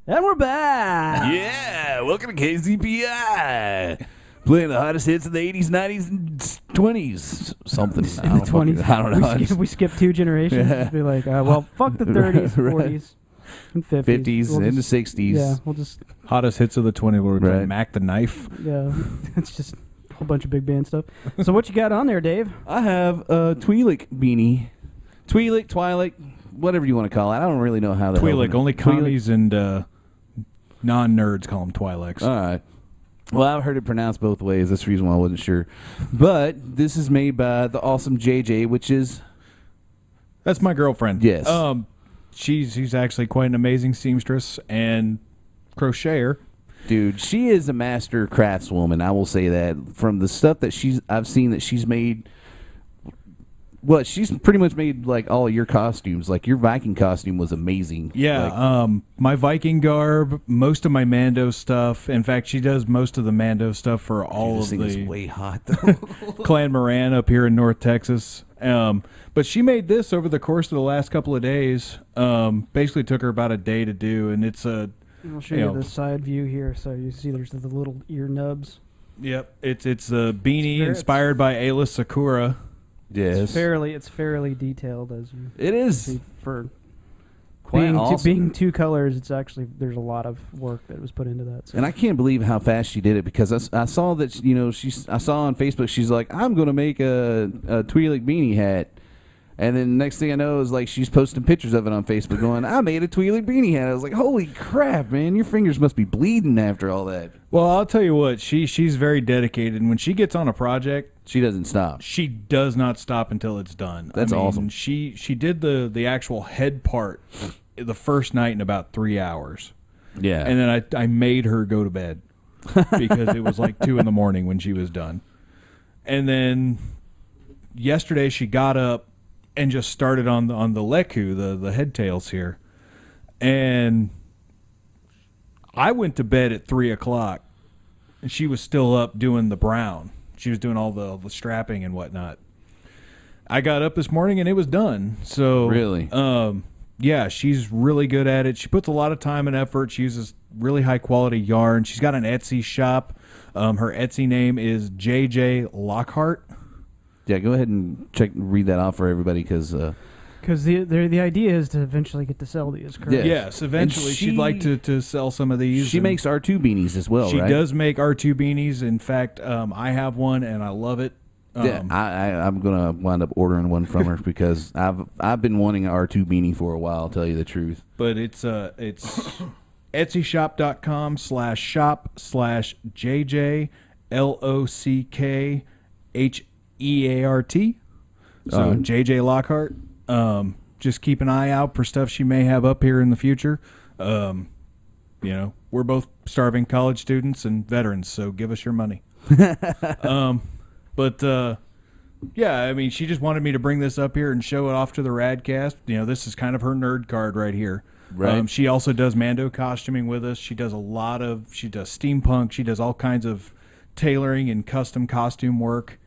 And we're back. Yeah, welcome to KZPI. Playing the hottest hits of the 80s, 90s, and 20s. Something. In the 20s. I don't know. We skipped 2 generations. Yeah. Just be like, fuck the 30s, 40s, and 50s. 50s and the 60s. Yeah, we'll just... Hottest hits of the 20s were Right. Mac the Knife. Yeah, it's just a whole bunch of big band stuff. So what you got on there, Dave? I have a Twi'lek beanie. Twi'lek, Twi'lek, whatever you want to call it. I don't really know how that Twi'lek. Only commies and non-nerds call them Twi'leks. All right. Well, I've heard it pronounced both ways. That's the reason why I wasn't sure. But this is made by the awesome JJ, which is... That's my girlfriend. Yes. She's actually quite an amazing seamstress and crocheter. Dude, she is a master craftswoman. I will say that. From the stuff that I've seen that she's made... Well, she's pretty much made like all of your costumes. Like your Viking costume was amazing. Yeah, my Viking garb, most of my Mando stuff. In fact, she does most of the Mando stuff for all of this thing is the way hot though. Clan Moran up here in North Texas. But she made this over the course of the last couple of days. Basically took her about a day to do, and it's a. I'll show you the side view here, so you see there's the little ear nubs. Yep, it's a beanie inspired by Ayla Sakura. Yes, it's fairly detailed as you. It is see, for quite awesome. Being 2 colors. It's actually there's a lot of work that was put into that. So. And I can't believe how fast she did it because I saw that I saw on Facebook she's like, I'm going to make a Twi'lek beanie hat, And then next thing I know is like she's posting pictures of it on Facebook going, I made a Tweeler beanie hat. I was like, holy crap, man, your fingers must be bleeding after all that. Well, I'll tell you what, she's very dedicated, and when she gets on a project, she doesn't stop. She does not stop until it's done. That's awesome. She did the actual head part the first night in about 3 hours. Yeah. And then I made her go to bed because it was like 2 a.m. when she was done. And then yesterday she got up and just started on the Leku, the head tails here. And I went to bed at 3 o'clock, and she was still up doing the brown. She was doing all the strapping and whatnot. I got up this morning, and it was done. So really? Yeah, she's really good at it. She puts a lot of time and effort. She uses really high-quality yarn. She's got an Etsy shop. Her Etsy name is JJ Lockhart. Yeah, go ahead and read that off for everybody because the idea is to eventually get to sell these, correct? Yeah. Yes, eventually she'd like to sell some of these. She makes R2 beanies as well, She right? does make R2 beanies. In fact, I have one, and I love it. Yeah, I'm gonna wind up ordering one from her because I've been wanting an R2 beanie for a while. I'll tell you the truth. But it's etsyshop.com/shop/JJ LOCKHEART. So JJ Lockhart. Just keep an eye out for stuff she may have up here in the future. We're both starving college students and veterans, so give us your money. Yeah, I mean, she just wanted me to bring this up here and show it off to the Raddcast. This is kind of her nerd card right here. Right. She also does Mando costuming with us. She does steampunk. She does all kinds of tailoring and custom costume work.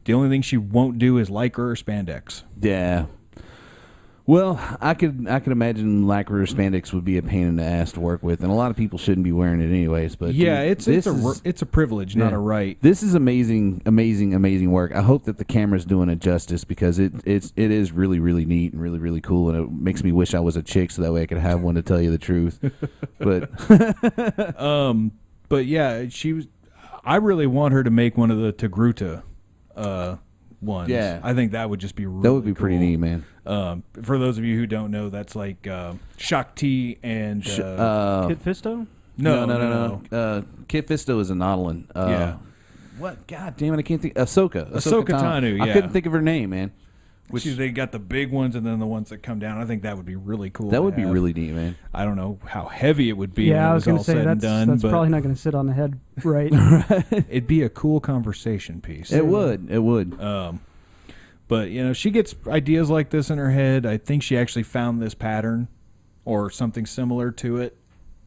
The only thing she won't do is lycra or spandex. Yeah. Well, I could imagine lycra or spandex would be a pain in the ass to work with, and a lot of people shouldn't be wearing it anyways. But yeah, dude, it's a privilege, not a right. This is amazing, amazing, amazing work. I hope that the camera's doing it justice because it is really, really neat and really, really cool, and it makes me wish I was a chick so that way I could have one to tell you the truth. But yeah, I really want her to make one of the Togruta ones. Yeah, I think that would just be really that would be cool. pretty neat, man. For those of you who don't know, that's like Shakti and Kit Fisto? No. Kit Fisto is a Nautilin. Yeah. What? God damn it! I can't think. Ahsoka Tano. Yeah. I couldn't think of her name, man. Which they got the big ones and then the ones that come down. I think that would be really cool. That would be really neat, man. I don't know how heavy it would be. Yeah, when I was going to say that's probably not going to sit on the head, right? It'd be a cool conversation piece. It would. It would. But she gets ideas like this in her head. I think she actually found this pattern or something similar to it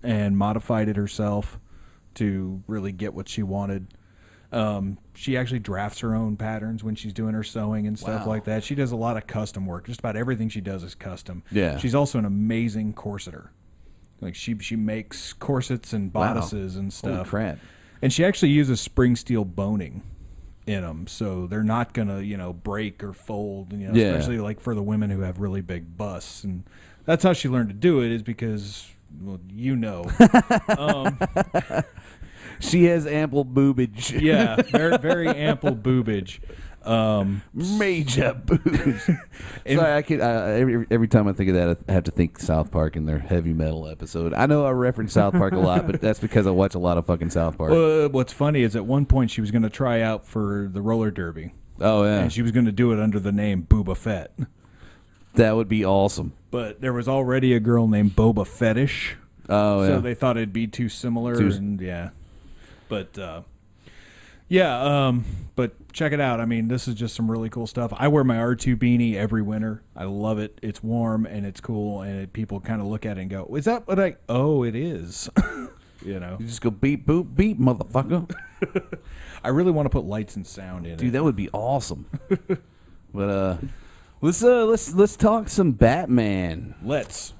and modified it herself to really get what she wanted. She actually drafts her own patterns when she's doing her sewing and stuff like that. She does a lot of custom work. Just about everything she does is custom. Yeah. She's also an amazing corseter. Like she makes corsets and bodices and stuff. Holy crap. And she actually uses spring steel boning in them, so they're not gonna break or fold. Especially like for the women who have really big busts, and that's how she learned to do it. Is because she has ample boobage. Yeah, very very ample boobage. Major boobage. Sorry, I could. Every time I think of that, I have to think South Park and their heavy metal episode. I know I reference South Park a lot, but that's because I watch a lot of fucking South Park. What's funny is at one point she was going to try out for the roller derby. Oh yeah, and she was going to do it under the name Booba Fett. That would be awesome. But there was already a girl named Boba Fettish. Oh yeah. So they thought it'd be too similar. But check it out. I mean, this is just some really cool stuff. I wear my R2 beanie every winter. I love it. It's warm and it's cool, and people kind of look at it and go, "Is that what I?" Oh, it is. You just go beep boop beep, motherfucker. I really want to put lights and sound in it. Dude, that would be awesome. But let's talk some Batman. Let's.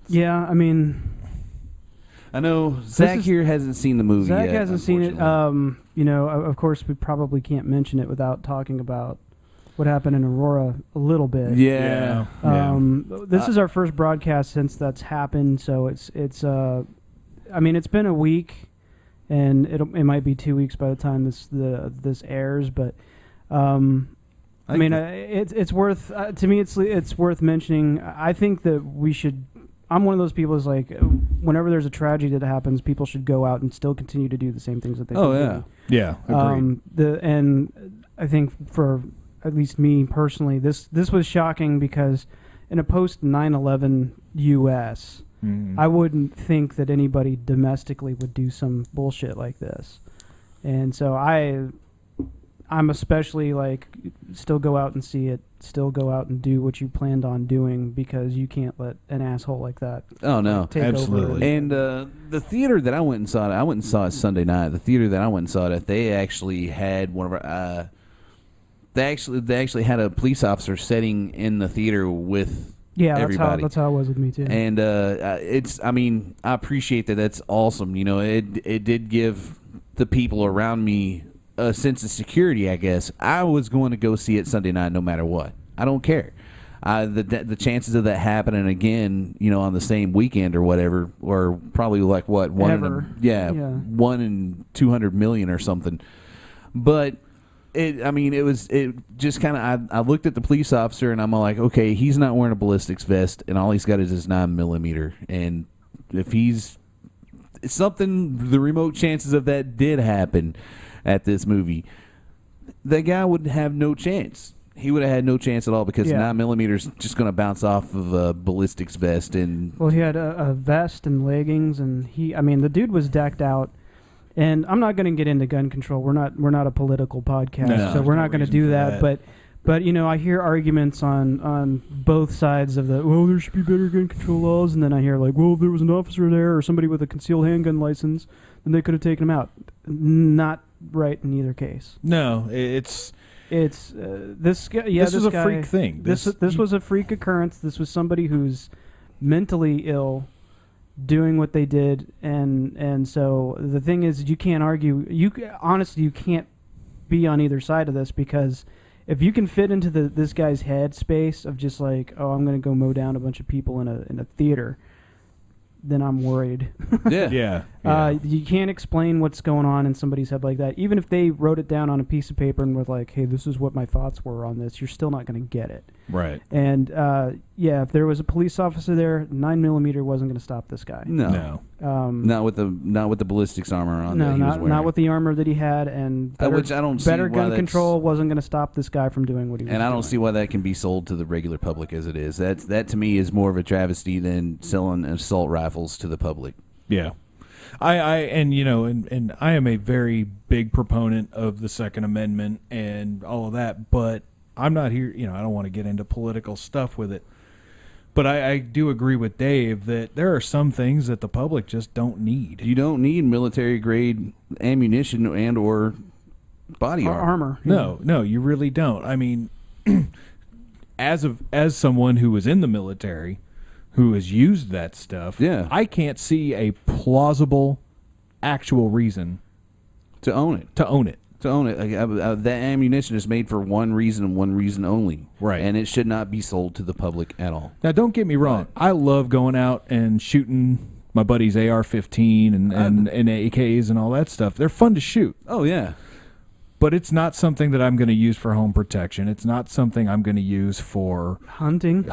Yeah, I mean, I know Zach here hasn't seen the movie yet. Zach hasn't seen it. Of course, we probably can't mention it without talking about what happened in Aurora a little bit. Yeah. This is our first broadcast since that's happened, so it's been a week, and it might be 2 weeks by the time this airs, but I mean, it's worth to me. It's worth mentioning. I think that we should. I'm one of those people who's like, whenever there's a tragedy that happens, people should go out and still continue to do the same things that they've been doing. Yeah, agreed. And I think for at least me personally, this was shocking because in a post 9/11 U.S., I wouldn't think that anybody domestically would do some bullshit like this, and so I'm especially like, still go out and see it, still go out and do what you planned on doing, because you can't let an asshole like that take absolutely over. And the theater that I went and saw it Sunday night. The theater that I went and saw it at, they actually had one of our they actually had a police officer sitting in the theater with everybody. That's how it was with me too. And I appreciate that. That's awesome. You know, it did give the people around me a sense of security, I guess. I was going to go see it Sunday night no matter what. I don't care. The chances of that happening again, you know, on the same weekend or whatever, or probably like what, 1 in 200 million or something. But it just kind of, I looked at the police officer and I'm like, okay, he's not wearing a ballistics vest and all he's got is his 9mm. And if he's something, the remote chances of that did happen at this movie, that guy would have no chance. He would have had no chance at all, because 9mm is just going to bounce off of a ballistics vest. And well, he had a vest and leggings, and the dude was decked out. And I'm not going to get into gun control. We're not a political podcast, so we're not going to do that. But you know, I hear arguments on both sides of there should be better gun control laws, and then I hear like, well, if there was an officer there or somebody with a concealed handgun license, then they could have taken him out. Not right in either case. No, it's this guy. This was a freak thing. This was a freak occurrence. This was somebody who's mentally ill doing what they did, and so the thing is, you can't argue. Honestly, you can't be on either side of this, because if you can fit into this guy's head space of just like, oh, I'm going to go mow down a bunch of people in a theater, then I'm worried. Yeah. You can't explain what's going on in somebody's head like that. Even if they wrote it down on a piece of paper and were like, hey, this is what my thoughts were on this, you're still not going to get it. Right. And if there was a police officer there, 9mm wasn't going to stop this guy. No. Not with the ballistics armor on. No, that he was wearing. Not with the armor that he had, and which I don't see better why gun control wasn't going to stop this guy from doing what he was doing. And I don't see why that can be sold to the regular public as it is. That to me is more of a travesty than selling assault rifles to the public. Yeah. I am a very big proponent of the Second Amendment and all of that, but I'm not here, I don't want to get into political stuff with it. But I do agree with Dave that there are some things that the public just don't need. You don't need military-grade ammunition and or body armor. No, you really don't. I mean, as someone who was in the military, who has used that stuff, I can't see a plausible, actual reason to own it. That ammunition is made for one reason and one reason only. Right. And it should not be sold to the public at all. Now, don't get me wrong. I love going out and shooting my buddy's AR-15 and AKs and all that stuff. They're fun to shoot. Oh, yeah. But it's not something that I'm going to use for home protection. It's not something I'm going to use for hunting.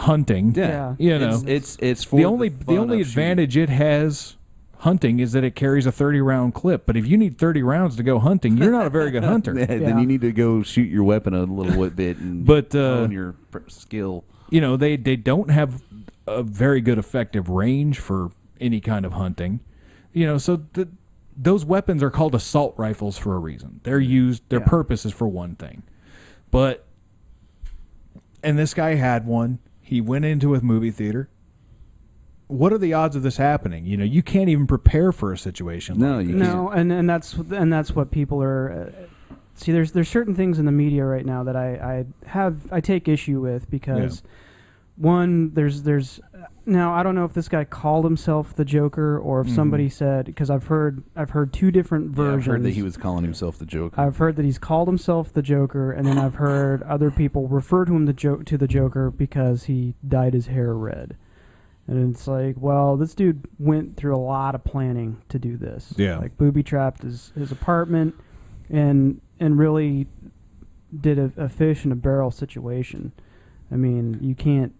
Yeah. It's for the only advantage it has. Hunting is that it carries a 30-round clip, but if you need 30 rounds to go hunting, you're not a very good hunter. Then you need to go shoot your weapon a little bit and hone your skill. They don't have a very good effective range for any kind of hunting. So those weapons are called assault rifles for a reason. They're used. Their purpose is for one thing, and this guy had one. He went into a movie theater. What are the odds of this happening? You can't even prepare for a situation. No, you can't. And that's what people are. See, there's certain things in the media right now that I take issue with, because one, there's now, I don't know if this guy called himself the Joker or if somebody said, because I've heard two different versions. I've heard that he was calling himself the Joker. I've heard that he's called himself the Joker, and then I've heard other people refer to him to the Joker because he dyed his hair red. And it's like, well, this dude went through a lot of planning to do this. Yeah. Like, booby-trapped his apartment and really did a fish in a barrel situation. I mean, you can't.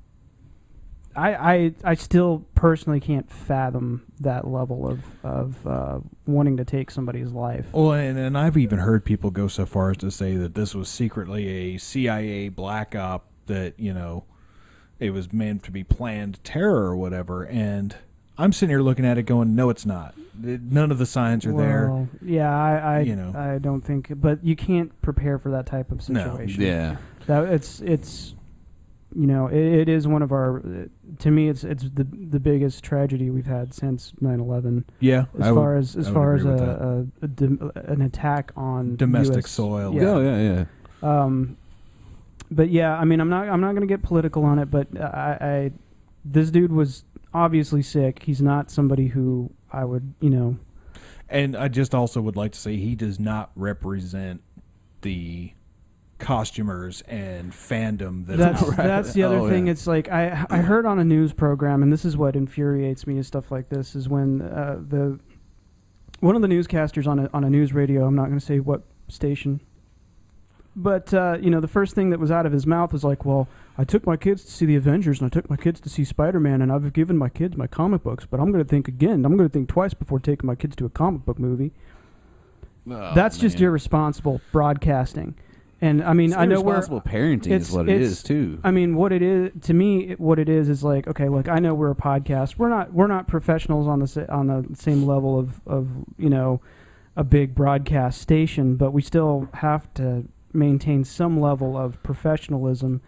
I still personally can't fathom that level of wanting to take somebody's life. Well, and I've even heard people go so far as to say that this was secretly a CIA black op, that, you know, it was meant to be planned terror or whatever. And I'm sitting here looking at it going, no, it's not. None of the signs are there. Yeah, I don't think. But you can't prepare for that type of situation. No. Yeah. It's you know, it is one of our, to me, it's the biggest tragedy we've had since 9/11. Yeah, as far as an attack on domestic US, soil. Yeah. Oh yeah. But yeah, I mean, I'm not going to get political on it, but this dude was obviously sick. He's not somebody who I would, you know. And I just also would like to say he does not represent the costumers and fandom that's the other thing. It's like I heard on a news program, and this is what infuriates me, is stuff like this, is when one of the newscasters on a news radio, I'm not going to say what station, but you know, the first thing that was out of his mouth was like, well, I took my kids to see the Avengers and I took my kids to see Spider-Man, and I've given my kids my comic books, but I'm going to think twice before taking my kids to a comic book movie. That's just irresponsible broadcasting. And I mean, I know irresponsible parenting is what it is too. I mean, what it is to me, what it is like, okay, look, I know we're a podcast. We're not professionals on the same level of you know, a big broadcast station, but we still have to maintain some level of professionalism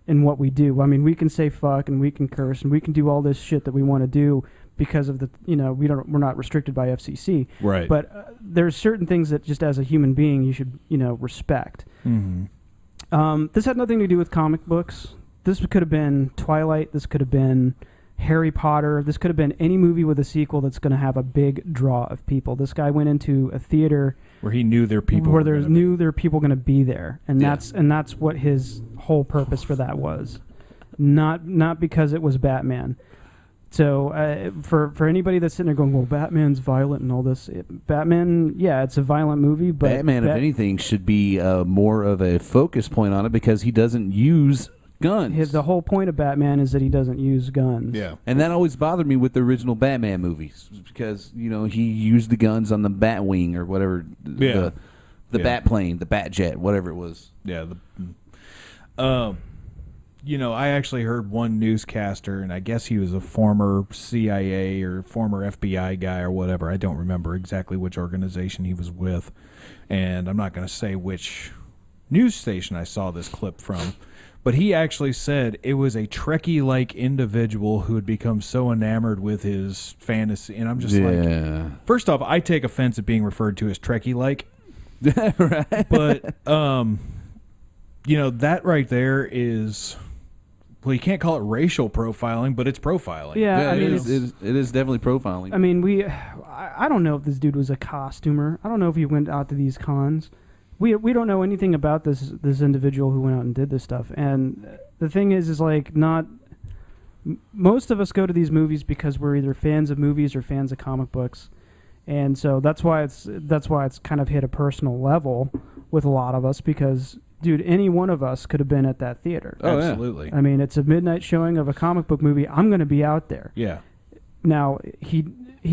in what we do. I mean, we can say fuck and we can curse and we can do all this shit that we want to do because of the, you know, we're not restricted by FCC. Right. But there's certain things that just as a human being you should, you know, respect. Mm-hmm. This had nothing to do with comic books. This could have been Twilight. This could have been Harry Potter. This could have been any movie with a sequel that's going to have a big draw of people. This guy went into a theater where he knew there were people going to be there, and that's what his whole purpose for that was. Not because it was Batman. So for anybody that's sitting there going, well, Batman's violent and all this, Batman, yeah, it's a violent movie, but Batman, if anything, should be more of a focus point on it because he doesn't use guns. The whole point of Batman is that he doesn't use guns. Yeah, and that always bothered me with the original Batman movies because, you know, he used the guns on the Batwing or whatever, the Batplane, the Batjet, whatever it was. Yeah. You know, I actually heard one newscaster, and I guess he was a former CIA or former FBI guy or whatever. I don't remember exactly which organization he was with, and I'm not going to say which news station I saw this clip from, but he actually said it was a Trekkie-like individual who had become so enamored with his fantasy, and I'm just like, first off, I take offense at being referred to as Trekkie-like, right? But, you know, that right there is... Well, you can't call it racial profiling, but it's profiling. Yeah, I mean, it is definitely profiling. I mean, I don't know if this dude was a costumer. I don't know if he went out to these cons. We don't know anything about this individual who went out and did this stuff. And the thing is like, not most of us go to these movies because we're either fans of movies or fans of comic books, and so that's why it's kind of hit a personal level with a lot of us because. Dude, any one of us could have been at that theater. Oh, absolutely. Yeah. I mean, it's a midnight showing of a comic book movie. I'm going to be out there. Yeah. Now, he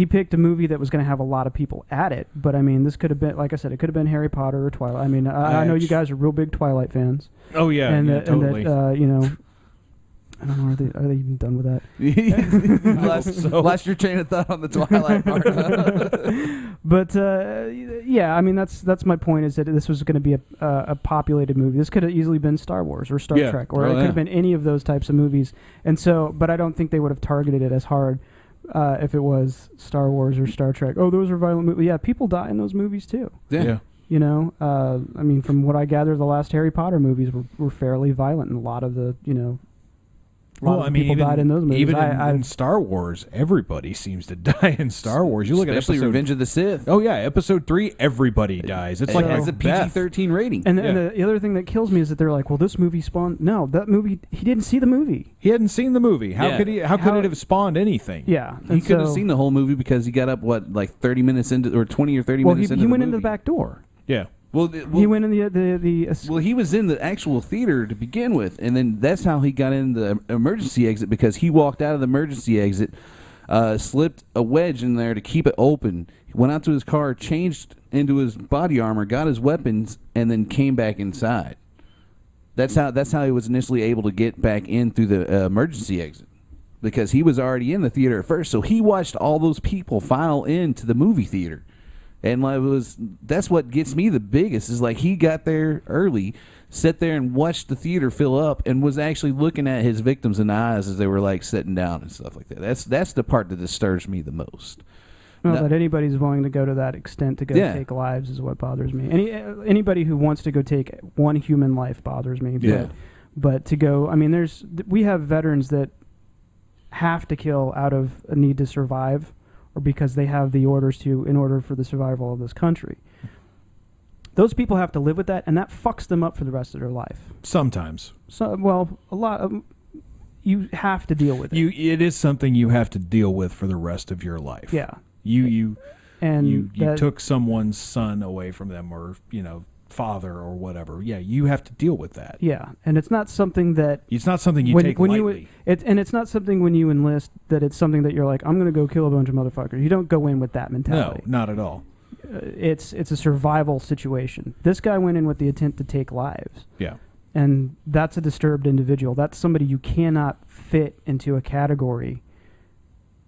picked a movie that was going to have a lot of people at it, but I mean, this could have been, like I said, it could have been Harry Potter or Twilight. I mean, I know you guys are real big Twilight fans. Oh, yeah, totally. And that, you know, I don't know, are they even done with that? Lost your train of thought on the Twilight part. But yeah, I mean that's my point is that this was going to be a populated movie. This could have easily been Star Wars or Star Trek, or it could have been any of those types of movies. And so, but I don't think they would have targeted it as hard if it was Star Wars or Star Trek. Oh, those are violent movies. Yeah, people die in those movies too. Yeah. You know, I mean, from what I gather, the last Harry Potter movies were fairly violent, and a lot of the, you know. Well, I mean, people died in those movies. Even in Star Wars, everybody seems to die in Star Wars. You look especially at Revenge of the Sith. Oh yeah, Episode 3, everybody dies. It's like it's a PG-13 rating. And the other thing that kills me is that they're like, "Well, this movie spawned." No, that movie. He didn't see the movie. He hadn't seen the movie. How could he? How could it have spawned anything? Yeah, he could have seen the whole movie because he got up 30 minutes into or 20 or 30 minutes into. He the went movie. into the back door. Yeah. He went in the Well, he was in the actual theater to begin with, and then that's how he got in the emergency exit, because he walked out of the emergency exit, slipped a wedge in there to keep it open. He went out to his car, changed into his body armor, got his weapons, and then came back inside. That's how he was initially able to get back in through the emergency exit, because he was already in the theater at first. So he watched all those people file into the movie theater. And that's what gets me the biggest, is like he got there early, sat there and watched the theater fill up, and was actually looking at his victims in the eyes as they were like sitting down and stuff like that. That's the part that disturbs me the most. Well, that anybody's willing to go to that extent to go take lives is what bothers me. Anybody who wants to go take one human life bothers me. But to go, I mean, we have veterans that have to kill out of a need to survive, or because they have the orders to, in order for the survival of this country. Those people have to live with that, and that fucks them up for the rest of their life. Sometimes. A lot. You have to deal with it. It is something you have to deal with for the rest of your life. Yeah. You took someone's son away from them, or father or whatever. Yeah, you have to deal with that. Yeah, and it's not something that you take lightly. It's not something when you enlist that it's something that you're like, I'm going to go kill a bunch of motherfuckers. You don't go in with that mentality. No, not at all. It's a survival situation. This guy went in with the intent to take lives. Yeah. And that's a disturbed individual. That's somebody you cannot fit into a category.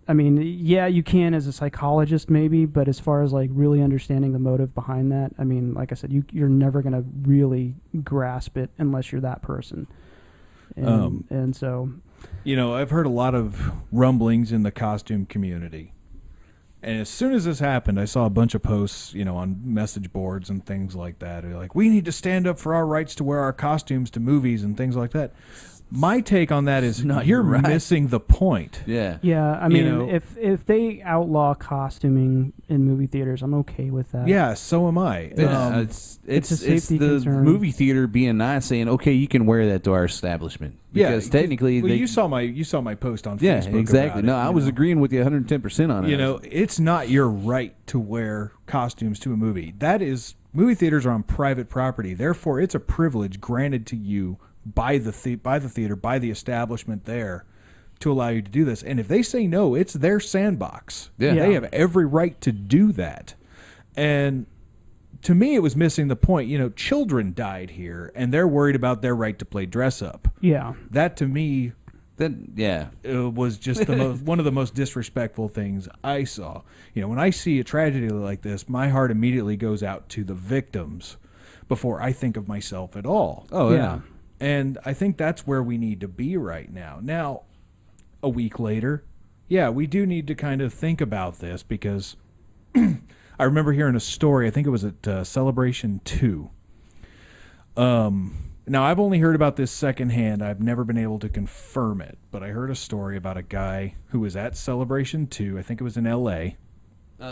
I mean, yeah, you can as a psychologist maybe, but as far as like really understanding the motive behind that, I mean, like I said, you're never going to really grasp it unless you're that person. And so... I've heard a lot of rumblings in the costume community. And as soon as this happened, I saw a bunch of posts, on message boards and things like that. They're like, we need to stand up for our rights to wear our costumes to movies and things like that. My take on that is you're missing the point. Yeah. Yeah, I mean, if they outlaw costuming in movie theaters, I'm okay with that. Yeah, so am I. It's the movie theater being nice, saying, okay, you can wear that to our establishment. Because technically... you saw my post on Facebook. Yeah, exactly. No, I was agreeing with you 110% on it. It's not your right to wear costumes to a movie. Movie theaters are on private property. Therefore, it's a privilege granted to you by the theater, by the establishment there, to allow you to do this. And if they say no, it's their sandbox. Yeah. They have every right to do that. And to me, it was missing the point. Children died here, and they're worried about their right to play dress up. Yeah. That, to me, was just one of the most disrespectful things I saw. When I see a tragedy like this, my heart immediately goes out to the victims before I think of myself at all. Oh, yeah. And I think that's where we need to be right now. Now, a week later, we do need to kind of think about this, because I remember hearing a story, I think it was at Celebration 2. Now, I've only heard about this secondhand. I've never been able to confirm it, but I heard a story about a guy who was at Celebration 2. I think it was in L.A.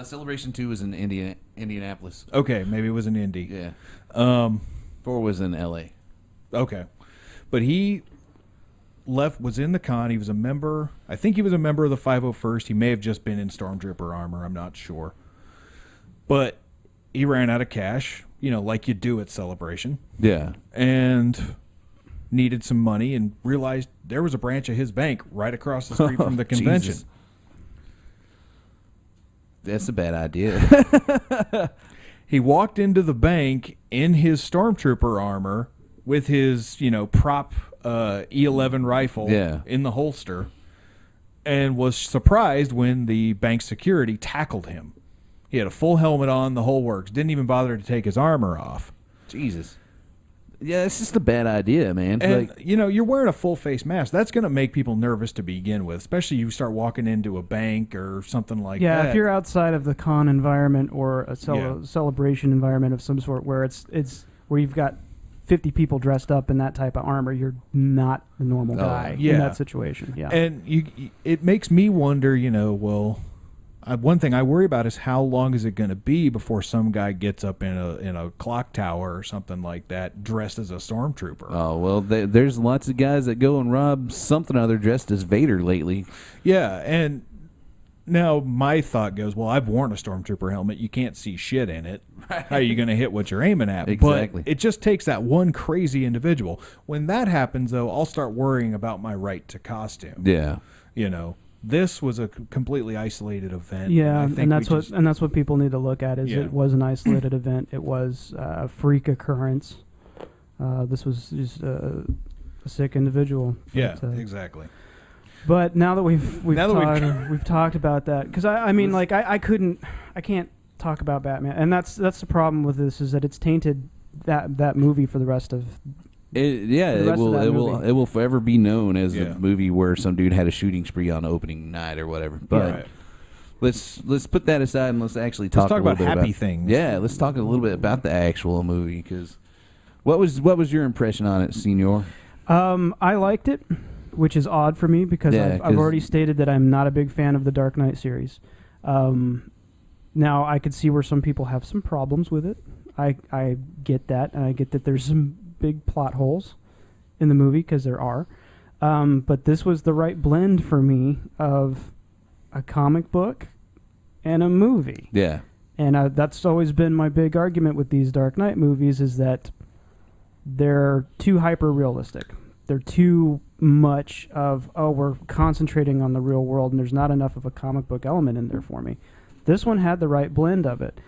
Celebration 2 was in Indianapolis. Okay, maybe it was in Indy. Yeah. 4 was in L.A. Okay. But he was in the con. He was a member. I think he was a member of the 501st. He may have just been in Stormtrooper armor. I'm not sure. But he ran out of cash, like you do at Celebration. Yeah. And needed some money and realized there was a branch of his bank right across the street from the convention. Jesus. That's a bad idea. He walked into the bank in his Stormtrooper armor with his, prop E11 rifle in the holster, and was surprised when the bank security tackled him. He had a full helmet on, the whole works. Didn't even bother to take his armor off. Jesus. Yeah, it's just a bad idea, man. And, you're wearing a full face mask. That's going to make people nervous to begin with, especially you start walking into a bank or something like that. Yeah, if you're outside of the con environment or a celebration environment of some sort where it's where you've got 50 people dressed up in that type of armor, you're not the normal guy in that situation. Yeah. And it makes me wonder, one thing I worry about is how long is it going to be before some guy gets up in a clock tower or something like that dressed as a stormtrooper. Oh, well, there's lots of guys that go and rob something other dressed as Vader lately. Yeah, and Now, my thought goes, well, I've worn a Stormtrooper helmet. You can't see shit in it. Right. How are you going to hit what you're aiming at? Exactly. But it just takes that one crazy individual. When that happens, though, I'll start worrying about my right to costume. Yeah. You know, this was a completely isolated event. Yeah, and that's what people need to look at. Is it was an isolated event. It was a freak occurrence. This was just a sick individual. Yeah, exactly. But now that we've talked about that, because I mean, like I can't talk about Batman, and that's the problem with this, is that it's tainted that movie for the rest of. It will forever be known as the movie where some dude had a shooting spree on opening night or whatever. But let's put that aside and let's actually talk about happy things. Yeah, let's talk a little bit about the actual movie, because what was your impression on it, Senor? I liked it, which is odd for me because I've already stated that I'm not a big fan of the Dark Knight series. Now I could see where some people have some problems with it. I get that, and I get that there's some big plot holes in the movie, because there are. But this was the right blend for me of a comic book and a movie. Yeah. And that's always been my big argument with these Dark Knight movies, is that they're too hyper-realistic. They're too much of, we're concentrating on the real world, and there's not enough of a comic book element in there for me. This one had the right blend of it.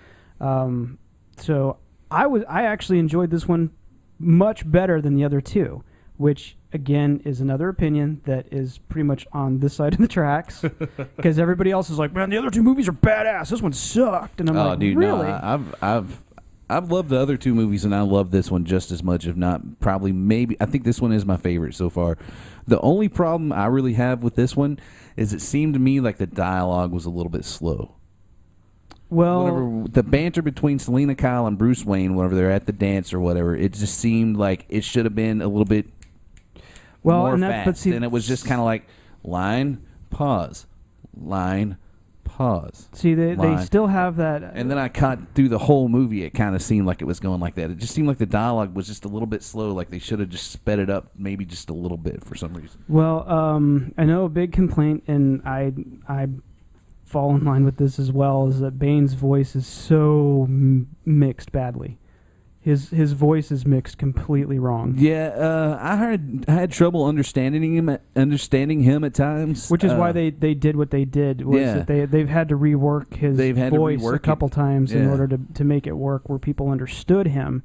So I actually enjoyed this one much better than the other two, which, again, is another opinion that is pretty much on this side of the tracks, because everybody else is like, man, the other two movies are badass. This one sucked. And I'm like, dude, really? No, I've loved the other two movies, and I love this one just as much, if not probably maybe. I think this one is my favorite so far. The only problem I really have with this one is it seemed to me like the dialogue was a little bit slow. Well, whenever the banter between Selena Kyle and Bruce Wayne, whenever they're at the dance or whatever, it just seemed like it should have been a little bit more fast. And it was just kind of like line, pause, line, pause. See, they still have that. And then I cut through the whole movie. It kind of seemed like it was going like that. It just seemed like the dialogue was just a little bit slow, like they should have just sped it up maybe just a little bit for some reason. Well, I know a big complaint, and I fall in line with this as well, is that Bane's voice is so mixed badly. His voice is mixed completely wrong. Yeah, I had trouble understanding him at times, which is why they did what they did. That they've had to rework his voice a couple times in order to make it work where people understood him.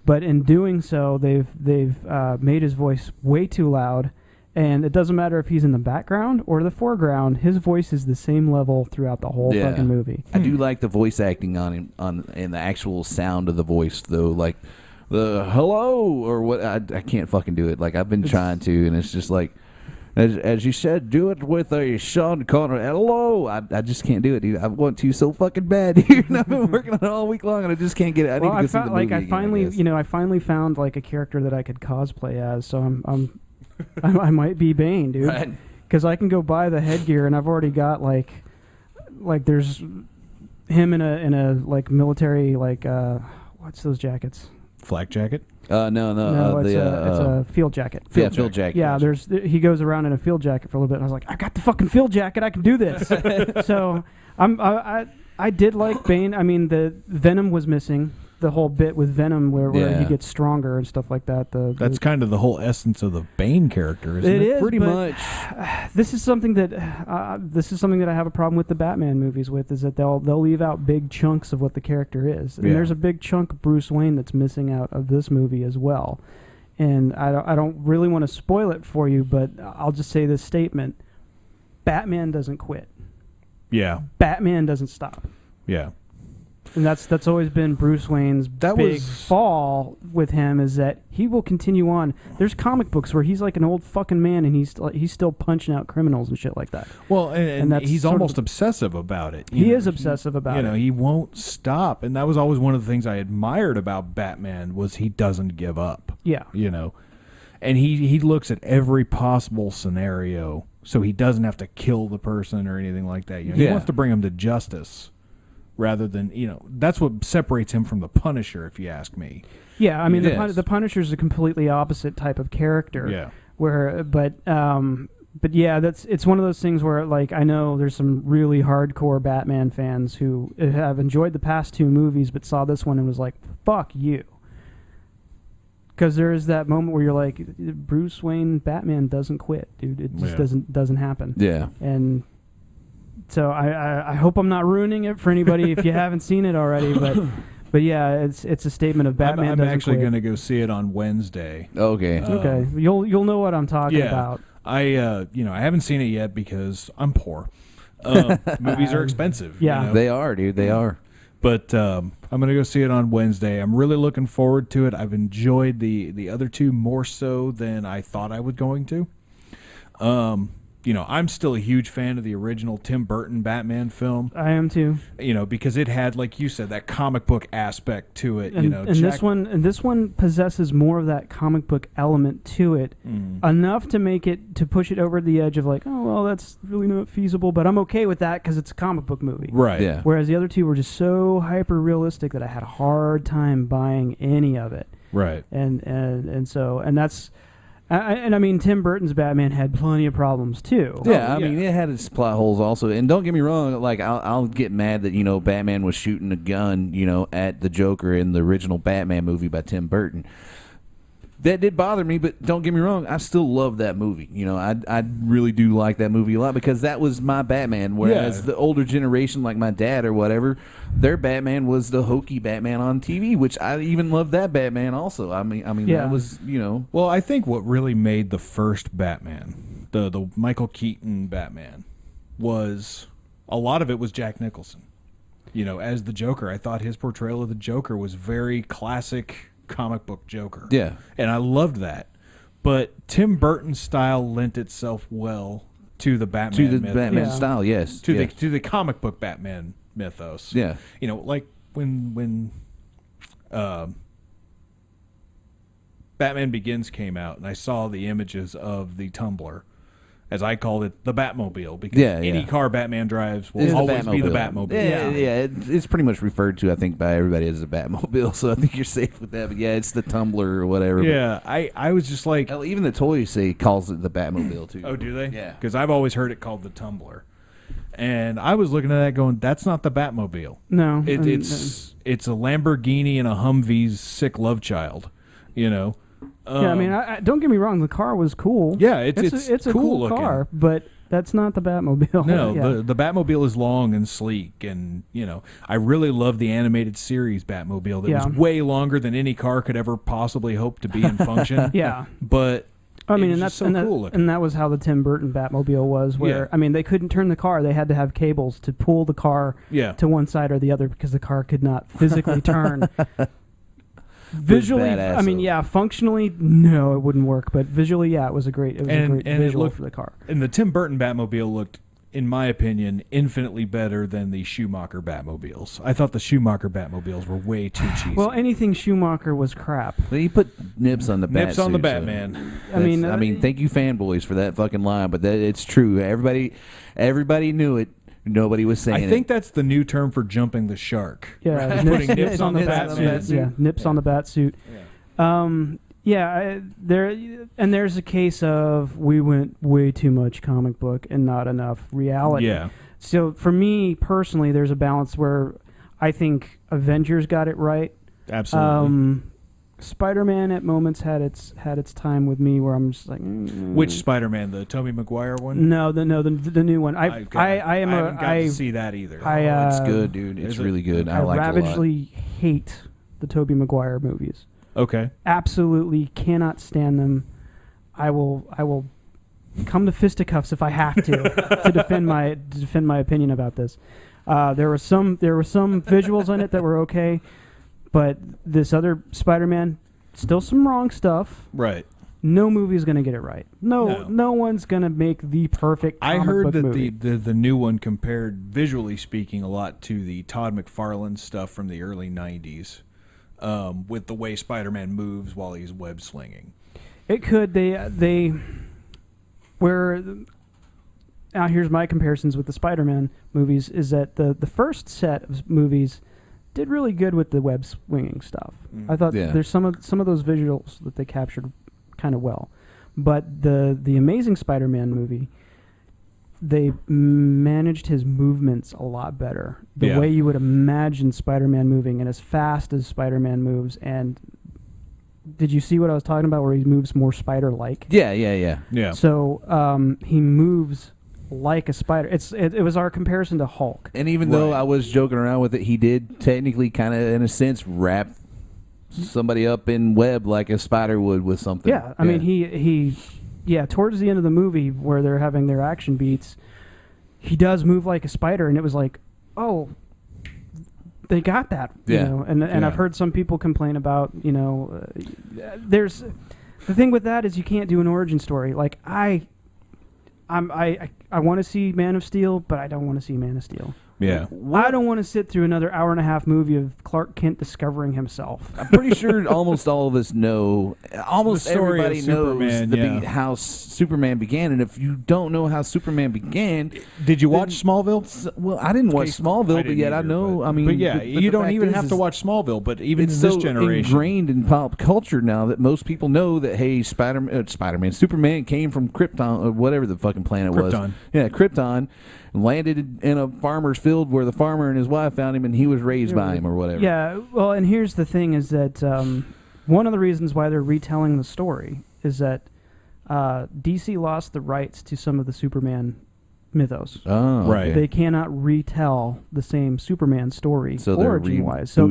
But in doing so, they've made his voice way too loud. And it doesn't matter if he's in the background or the foreground. His voice is the same level throughout the whole fucking movie. I do like the voice acting on him, and the actual sound of the voice, though. Like the hello or what. I can't fucking do it. Like I've been trying to, and it's just like, as you said, do it with a Sean Connery. Hello. I just can't do it, dude. I want to so fucking bad, dude. And I've been working on it all week long, and I just can't get it. I need to go see the movie again, I finally found like a character that I could cosplay as. So I might be Bane, dude, because I can go buy the headgear, and I've already got like there's him in a like military what's those jackets? Flak jacket? No, it's a field jacket. Field jacket. Yeah, he goes around in a field jacket for a little bit, and I was like, I got the fucking field jacket, I can do this. So I did like Bane. I mean, the Venom was missing. The whole bit with Venom where he gets stronger and stuff like that. That's kind of the whole essence of the Bane character, isn't it? It is, pretty much. This is something that I have a problem with the Batman movies with, is that they'll leave out big chunks of what the character is. And there's a big chunk of Bruce Wayne that's missing out of this movie as well. And I don't really want to spoil it for you, but I'll just say this statement. Batman doesn't quit. Yeah. Batman doesn't stop. Yeah. And that's always been Bruce Wayne's big fall with him, is that he will continue on. There's comic books where he's like an old fucking man, and he's still punching out criminals and shit like that. Well, and he's almost obsessive about it. He is obsessive about it. You know, he won't stop, and that was always one of the things I admired about Batman, was he doesn't give up. Yeah. You know, and he looks at every possible scenario, so he doesn't have to kill the person or anything like that. You know, he wants to bring him to justice. Rather than, that's what separates him from the Punisher, if you ask me. Yeah, I mean, the Punisher's a completely opposite type of character. Yeah. But But yeah, it's one of those things where, like, I know there's some really hardcore Batman fans who have enjoyed the past two movies, but saw this one and was like, "Fuck you," because there is that moment where you're like, Bruce Wayne Batman doesn't quit, dude. It just doesn't happen. Yeah. And so I hope I'm not ruining it for anybody if you haven't seen it already, but yeah, it's a statement of Batman. I'm doesn't actually quit. going to go see it on Wednesday. Okay. Okay, you'll know what I'm talking about. I haven't seen it yet because I'm poor. Movies are expensive. Yeah. You know? They are, dude. They are. But I'm going to go see it on Wednesday. I'm really looking forward to it. I've enjoyed the other two more so than I thought I was going to. I'm still a huge fan of the original Tim Burton Batman film. I am too. Because it had, like you said, that comic book aspect to it. And this one possesses more of that comic book element to it, enough to push it over the edge of like, oh well, that's really not feasible, but I'm okay with that because it's a comic book movie. Right. Yeah. Whereas the other two were just so hyper realistic that I had a hard time buying any of it. Right. And that's. I mean, Tim Burton's Batman had plenty of problems too. Yeah, I mean, it had its plot holes also. And don't get me wrong, like I'll get mad that Batman was shooting a gun, at the Joker in the original Batman movie by Tim Burton. That did bother me, but don't get me wrong, I still love that movie. I really do like that movie a lot because that was my Batman. Whereas the older generation, like my dad or whatever, their Batman was the hokey Batman on TV, which I even loved that Batman also. I mean, that was, Well, I think what really made the first Batman, the Michael Keaton Batman, was a lot of it was Jack Nicholson. As the Joker, I thought his portrayal of the Joker was very classic comic book Joker. Yeah. And I loved that. But Tim Burton's style lent itself well to the Batman mythos. Batman style, yes. To the comic book Batman mythos. Yeah. Like when Batman Begins came out and I saw the images of the Tumbler, as I called it, the Batmobile, because any car Batman drives will always be the Batmobile. Yeah, it's pretty much referred to, I think, by everybody as a Batmobile, so I think you're safe with that. But yeah, it's the Tumbler or whatever. Yeah, I was just like... Hell, even the toys calls it the Batmobile, too. Oh, do they? Yeah. Because I've always heard it called the Tumbler. And I was looking at that going, that's not the Batmobile. No. It's a Lamborghini and a Humvee's sick love child, I mean, don't get me wrong. The car was cool. Yeah, it's a cool car, but that's not the Batmobile. No, the Batmobile is long and sleek, and I really love the animated series Batmobile. That was way longer than any car could ever possibly hope to be in function. Yeah, but I mean, cool looking. And that was how the Tim Burton Batmobile was. Where I mean, they couldn't turn the car; they had to have cables to pull the car to one side or the other because the car could not physically turn. Visually, I mean, functionally, no, it wouldn't work. But visually, it was a great visual for the car. And the Tim Burton Batmobile looked, in my opinion, infinitely better than the Schumacher Batmobiles. I thought the Schumacher Batmobiles were way too cheesy. Well, anything Schumacher was crap. Well, you put nips on the nips on the Batman. So I mean, thank you fanboys for that fucking line, but it's true. Everybody knew it. Nobody was saying it. I think that's the new term for jumping the shark. Yeah, putting nips on the Batsuit. Yeah, nips on the Batsuit. There's a case of we went way too much comic book and not enough reality. Yeah. So for me personally, there's a balance where I think Avengers got it right. Absolutely. Spider-Man at moments had its time with me where I'm just like, Which Spider-Man, the Tobey Maguire one? No, the new one. I haven't got to see that either. It's good, dude. It's really good. I like it a lot. Ravagely hate the Tobey Maguire movies. Okay. Absolutely cannot stand them. I will come to fisticuffs if I have to defend my opinion about this. There were some visuals in it that were okay. But this other Spider-Man, still some wrong stuff. Right. No movie is going to get it right. No one's going to make the perfect comic book movie. I heard that the new one compared, visually speaking, a lot to the Todd McFarlane stuff from the early 90s with the way Spider-Man moves while he's web slinging. It could. Now here's my comparisons with the Spider-Man movies, is that the first set of movies did really good with the web swinging stuff. I thought there's some of those visuals that they captured kind of well. But the Amazing Spider-Man movie, they managed his movements a lot better. The way you would imagine Spider-Man moving, and as fast as Spider-Man moves. And did you see what I was talking about, where he moves more spider-like? Yeah. So he moves like a spider. It was our comparison to Hulk. And even though I was joking around with it, he did technically kind of, in a sense, wrap somebody up in web like a spider would with something. Yeah, I mean, he towards the end of the movie where they're having their action beats, he does move like a spider, and it was like, oh, they got that. You know? And I've heard some people complain about, there's the thing with that is you can't do an origin story. Like I want to see Man of Steel, but I don't want to see Man of Steel. Yeah. I don't want to sit through another hour-and-a-half movie of Clark Kent discovering himself. I'm pretty sure almost all of us know, almost everybody knows how Superman began. And if you don't know how Superman began... Did you watch Smallville? Well, I didn't watch Smallville, but yet I know... I mean, but yeah, you don't even have to watch Smallville, but even in this generation... It's ingrained in pop culture now that most people know that, hey, Superman came from Krypton, or whatever the fucking planet was. Yeah, Krypton. Landed in a farmer's field where the farmer and his wife found him, and he was raised by him or whatever. Yeah, well, and here's the thing is that one of the reasons why they're retelling the story is that DC lost the rights to some of the Superman mythos. Oh, right. They cannot retell the same Superman story origin-wise. So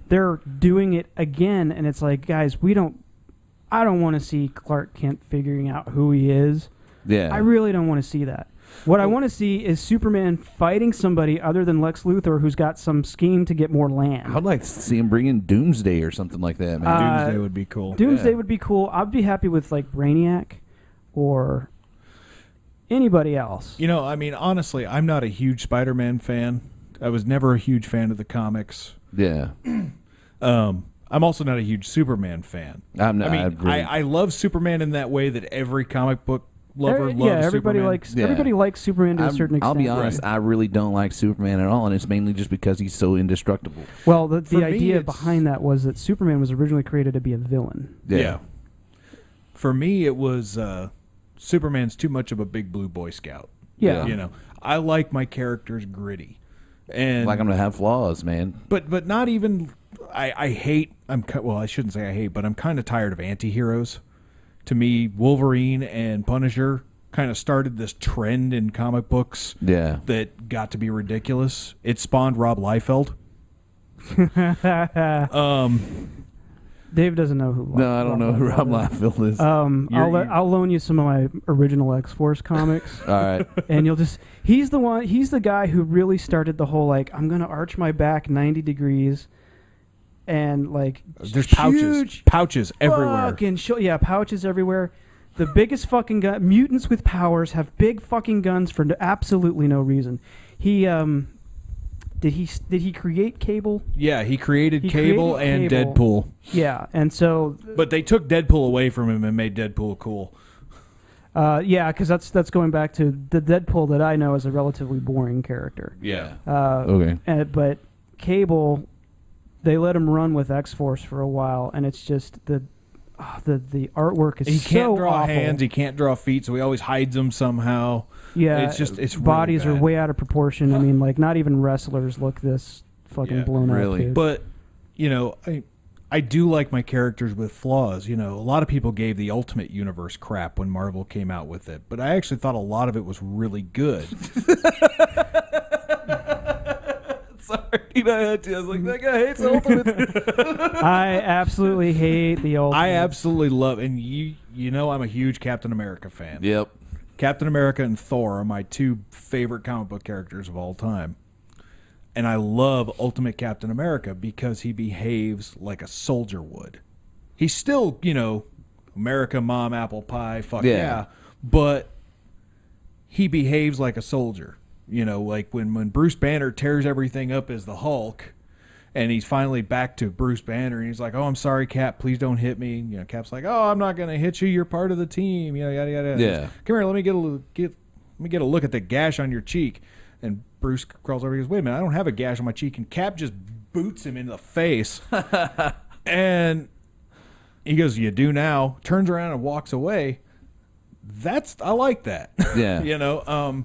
they're doing it again, and it's like, guys, I don't want to see Clark Kent figuring out who he is. Yeah. I really don't want to see that. What I want to see is Superman fighting somebody other than Lex Luthor who's got some scheme to get more land. I'd like to see him bring in Doomsday or something like that, man. Doomsday would be cool. Doomsday would be cool. I'd be happy with, like, Brainiac or anybody else. You know, I mean, honestly, I'm not a huge Spider-Man fan. I was never a huge fan of the comics. Yeah. I'm also not a huge Superman fan. I'm not. I mean, I love Superman in that way that every comic book lover loves everybody Superman. Everybody likes Superman to a certain extent. I'll be honest, I really don't like Superman at all, and it's mainly just because he's so indestructible. Well, the idea behind that was that Superman was originally created to be a villain. Yeah. For me, it was Superman's too much of a big blue Boy Scout. Yeah. You know, I like my characters gritty. And like them to have flaws, man. But not even... I shouldn't say I hate, but I'm kind of tired of anti-heroes. To me, Wolverine and Punisher kind of started this trend in comic books that got to be ridiculous. It spawned Rob Liefeld. Dave doesn't know who. No, I don't know who Rob Liefeld is. I'll loan you some of my original X-Force comics. All right, and you'll just he's the guy who really started the whole like I'm gonna arch my back 90 degrees. And like there's pouches everywhere. Pouches everywhere. The biggest fucking gun. Mutants with powers have big fucking guns for absolutely no reason. He did he create Cable? Yeah, he created Cable and Deadpool. Yeah, and so. But they took Deadpool away from him and made Deadpool cool. Because that's going back to the Deadpool that I know is a relatively boring character. Yeah. Okay. But Cable. They let him run with X-Force for a while, and it's just the artwork is so awful. He can't draw hands, he can't draw feet, so he always hides them somehow. Yeah, it's bodies really are way out of proportion. I mean, like not even wrestlers look this fucking blown out. Too. But you know, I do like my characters with flaws. You know, a lot of people gave the Ultimate Universe crap when Marvel came out with it, but I actually thought a lot of it was really good. Sorry, I was like, that guy hates Ultimate. I absolutely hate the Ultimate. I absolutely love, and you know I'm a huge Captain America fan. Yep. Captain America and Thor are my two favorite comic book characters of all time. And I love Ultimate Captain America because he behaves like a soldier would. He's still, you know, America, mom, apple pie, fuck yeah. But he behaves like a soldier. You know, like when Bruce Banner tears everything up as the Hulk, and he's finally back to Bruce Banner, and he's like, "Oh, I'm sorry, Cap. Please don't hit me." You know, Cap's like, "Oh, I'm not gonna hit you. You're part of the team." Yada yada yada. Yeah. Come here. Let me get a look at the gash on your cheek. And Bruce crawls over. He goes, "Wait a minute. I don't have a gash on my cheek." And Cap just boots him in the face. And he goes, "You do now." Turns around and walks away. I like that. Yeah. You know.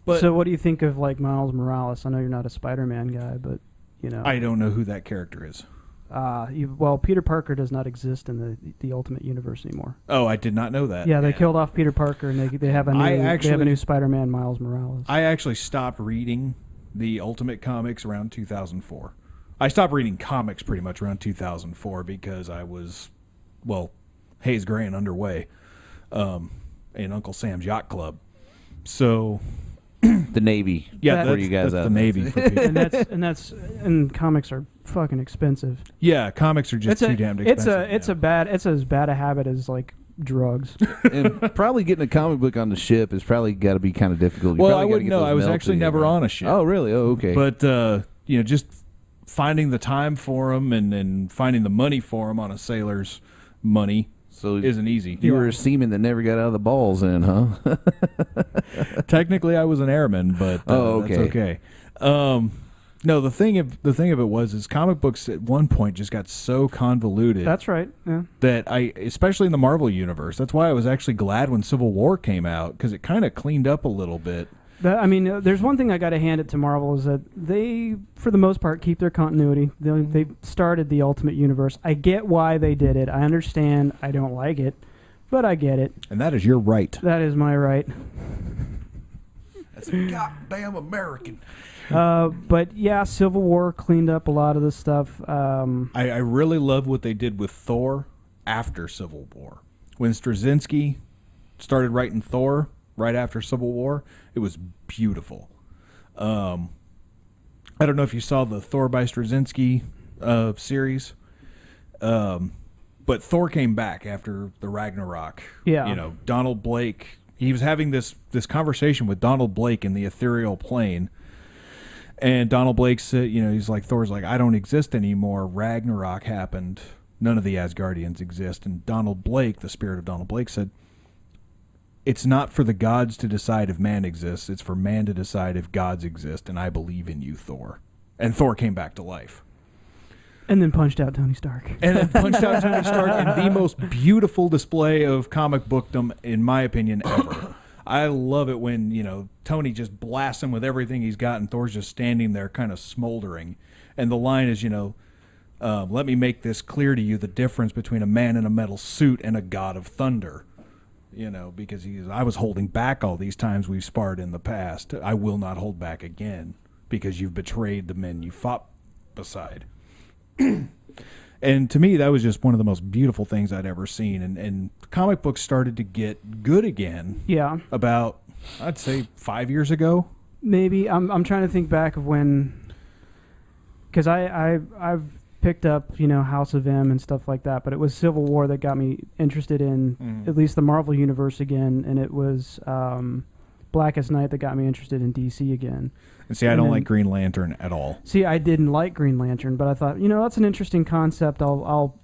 But so what do you think of like Miles Morales? I know you're not a Spider-Man guy, but you know. I don't know who that character is. Well, Peter Parker does not exist in the Ultimate Universe anymore. Oh, I did not know that. Yeah, they killed off Peter Parker, and they have a new Spider-Man, Miles Morales. I actually stopped reading the Ultimate comics around 2004. I stopped reading comics pretty much around 2004 because I was, Hayes Gray and underway in Uncle Sam's Yacht Club. So the Navy. Yeah, that's, you guys that's the Navy. For people. and comics are fucking expensive. Yeah, comics are just too damn expensive. It's as bad a habit as like drugs. And probably getting a comic book on the ship is probably got to be kind of difficult. Well, I wouldn't know. I was actually never on a ship. Oh, really? Oh, okay. But just finding the time for them and finding the money for them on a sailor's money. So isn't easy. You were a seaman that never got out of the balls then, huh? Technically, I was an airman, but okay. That's okay. No, the thing of it was comic books at one point just got so convoluted. That's right. Yeah. That especially in the Marvel universe, that's why I was actually glad when Civil War came out because it kind of cleaned up a little bit. There's one thing I got to hand it to Marvel is that they, for the most part, keep their continuity. They started the Ultimate Universe. I get why they did it. I understand. I don't like it, but I get it. And that is your right. That is my right. That's a goddamn American. But yeah, Civil War cleaned up a lot of the stuff. I really love what they did with Thor after Civil War. When Straczynski started writing Thor right after Civil War, it was beautiful. I don't know if you saw the Thor by Straczynski series, but Thor came back after the Ragnarok. Yeah. Donald Blake, he was having this conversation with Donald Blake in the ethereal plane. And Donald Blake said, he's like, Thor's like, I don't exist anymore. Ragnarok happened. None of the Asgardians exist. And Donald Blake, the spirit of Donald Blake, said, it's not for the gods to decide if man exists. It's for man to decide if gods exist. And I believe in you, Thor. And Thor came back to life. And then punched out Tony Stark. And then punched out Tony Stark in the most beautiful display of comic bookdom, in my opinion, ever. I love it when, Tony just blasts him with everything he's got and Thor's just standing there kind of smoldering. And the line is, let me make this clear to you, the difference between a man in a metal suit and a god of thunder. Because I was holding back all these times we've sparred in the past. I will not hold back again because you've betrayed the men you fought beside. And to me, that was just one of the most beautiful things I'd ever seen. And comic books started to get good again. Yeah. About, I'd say, 5 years ago. Maybe. I'm trying to think back of when, because I've picked up, House of M and stuff like that, but it was Civil War that got me interested in at least the Marvel Universe again, and it was Blackest Night that got me interested in DC again. And see, I don't like Green Lantern at all. See, I didn't like Green Lantern, but I thought, that's an interesting concept. I'll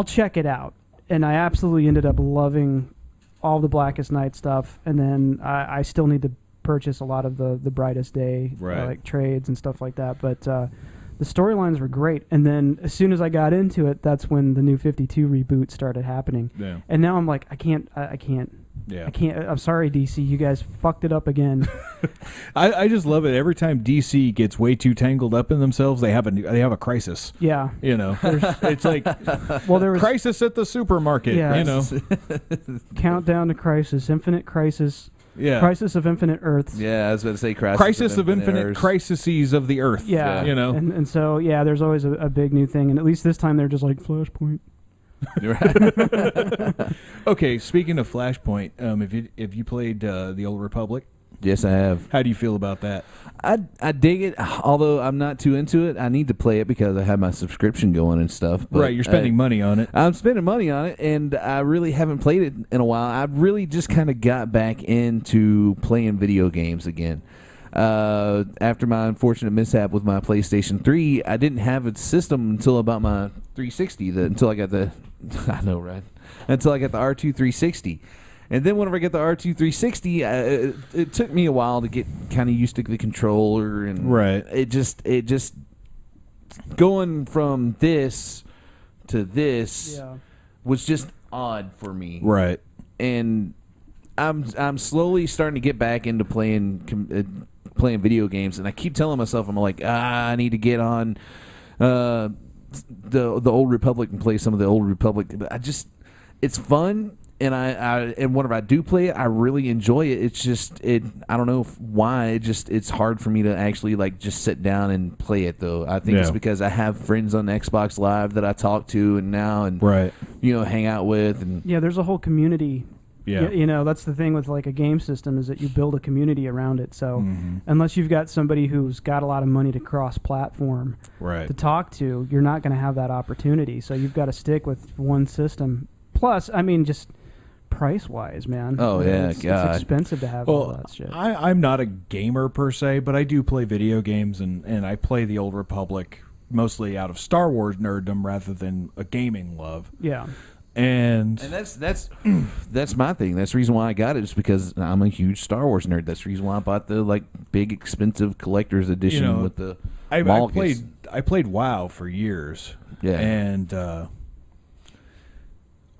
check it out, and I absolutely ended up loving all the Blackest Night stuff, and then I still need to purchase a lot of the Brightest Day, like trades and stuff like that, but the storylines were great. And then as soon as I got into it, that's when the New 52 reboot started happening. Yeah. And now I'm like, I can't. Yeah. I can't. I'm sorry, DC. You guys fucked it up again. I just love it. Every time DC gets way too tangled up in themselves, they have a crisis. Yeah. It's like, there was crisis at the supermarket. Yeah. Countdown to Crisis, Infinite Crisis. Yeah. Crisis of Infinite Earths. Yeah, I was about to say Crisis of Infinite Crises of the Earth. Yeah. And so, there's always a big new thing. And at least this time they're just like Flashpoint. Okay, speaking of Flashpoint, have you played the Old Republic? Yes, I have. How do you feel about that? I dig it, although I'm not too into it. I need to play it because I have my subscription going and stuff. But right, you're spending money on it. I'm spending money on it, and I really haven't played it in a while. I really just kind of got back into playing video games again. After my unfortunate mishap with my PlayStation 3, I didn't have a system until about my 360. Until I got the, I know, right? Until I got the R2 360. And then whenever I get the R2 360, it took me a while to get kind of used to the controller, and it just going from this to this was just odd for me. Right. and I'm slowly starting to get back into playing video games, and I keep telling myself, I'm like, I need to get on the Old Republic and play some of the Old Republic. But it's fun, and and whenever I do play it, I really enjoy it. It's just I don't know why. It's hard for me to actually like just sit down and play it though. I think it's because I have friends on Xbox Live that I talk to and hang out with, and there's a whole community. Yeah. That's the thing with like a game system is that you build a community around it. So unless you've got somebody who's got a lot of money to cross-platform to talk to, you're not going to have that opportunity. So you've got to stick with one system. Plus, I mean, just price-wise, man. Oh, yeah, it's expensive to have all that shit. I'm not a gamer per se, but I do play video games, and I play the Old Republic mostly out of Star Wars nerddom rather than a gaming love. Yeah. And that's my thing. That's the reason why I got it, is because I'm a huge Star Wars nerd. That's the reason why I bought the like big expensive collector's edition with the I played WoW for years. Yeah. And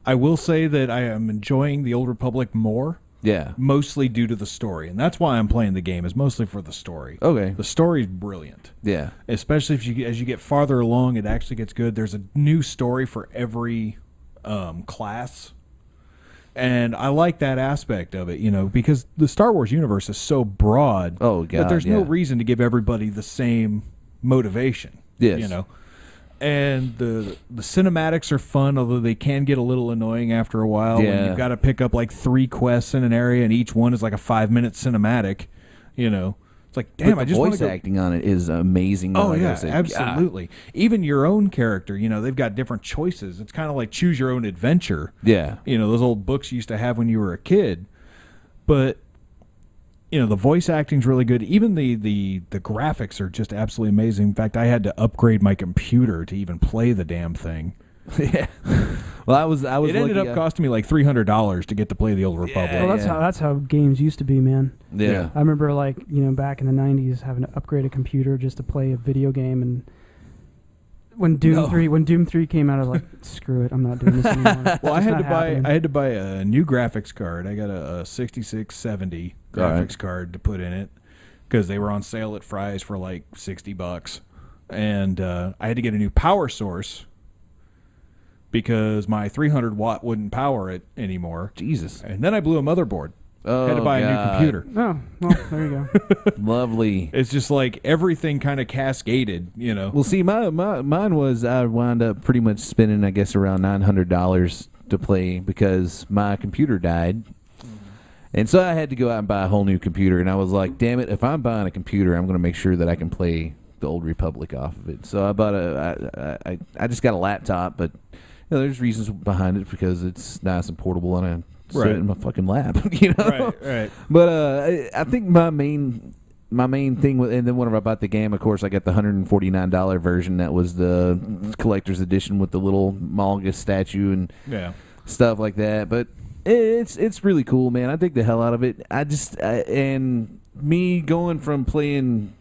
I will say that I am enjoying the Old Republic more. Yeah. Mostly due to the story. And that's why I'm playing the game, is mostly for the story. Okay. The story's brilliant. Yeah. Especially as you get farther along, it actually gets good. There's a new story for every class, and I like that aspect of it, because the Star Wars universe is so broad that there's no reason to give everybody the same motivation. Yes. And the cinematics are fun, although they can get a little annoying after a while when you've got to pick up like 3 quests in an area and each one is like a 5-minute cinematic. It's like, damn, I just voice acting on it is amazing. Oh, yeah, absolutely. God. Even your own character, they've got different choices. It's kind of like choose your own adventure. Yeah. Those old books you used to have when you were a kid. But, the voice acting's really good. Even the graphics are just absolutely amazing. In fact, I had to upgrade my computer to even play the damn thing. Yeah. Well, I was. It ended up costing me like $300 to get to play the Old Republic. Yeah, well, that's how games used to be, man. Yeah. I remember back in the 90s having to upgrade a computer just to play a video game, and when Doom 3 came out, I was like, screw it, I'm not doing this anymore. Well, I had to buy a new graphics card. I got a 6670 graphics card to put in it because they were on sale at Fry's for like $60, and I had to get a new power source because my 300 watt wouldn't power it anymore. Jesus. And then I blew a motherboard. Oh, had to buy a new computer. Oh, well, there you go. Lovely. It's just like everything kind of cascaded, Well, see, mine was, I wound up pretty much spending, I guess, around $900 to play because my computer died. And so I had to go out and buy a whole new computer. And I was like, damn it, if I'm buying a computer, I'm going to make sure that I can play the Old Republic off of it. So I bought I just got a laptop, but there's reasons behind it because it's nice and portable, and I sit in my fucking lap, Right. But I think my main thing with, and then whenever I bought the game, of course, I got the $149 version. That was the collector's edition with the little Malgus statue and stuff like that. But it's really cool, man. I dig the hell out of it. And me going from playing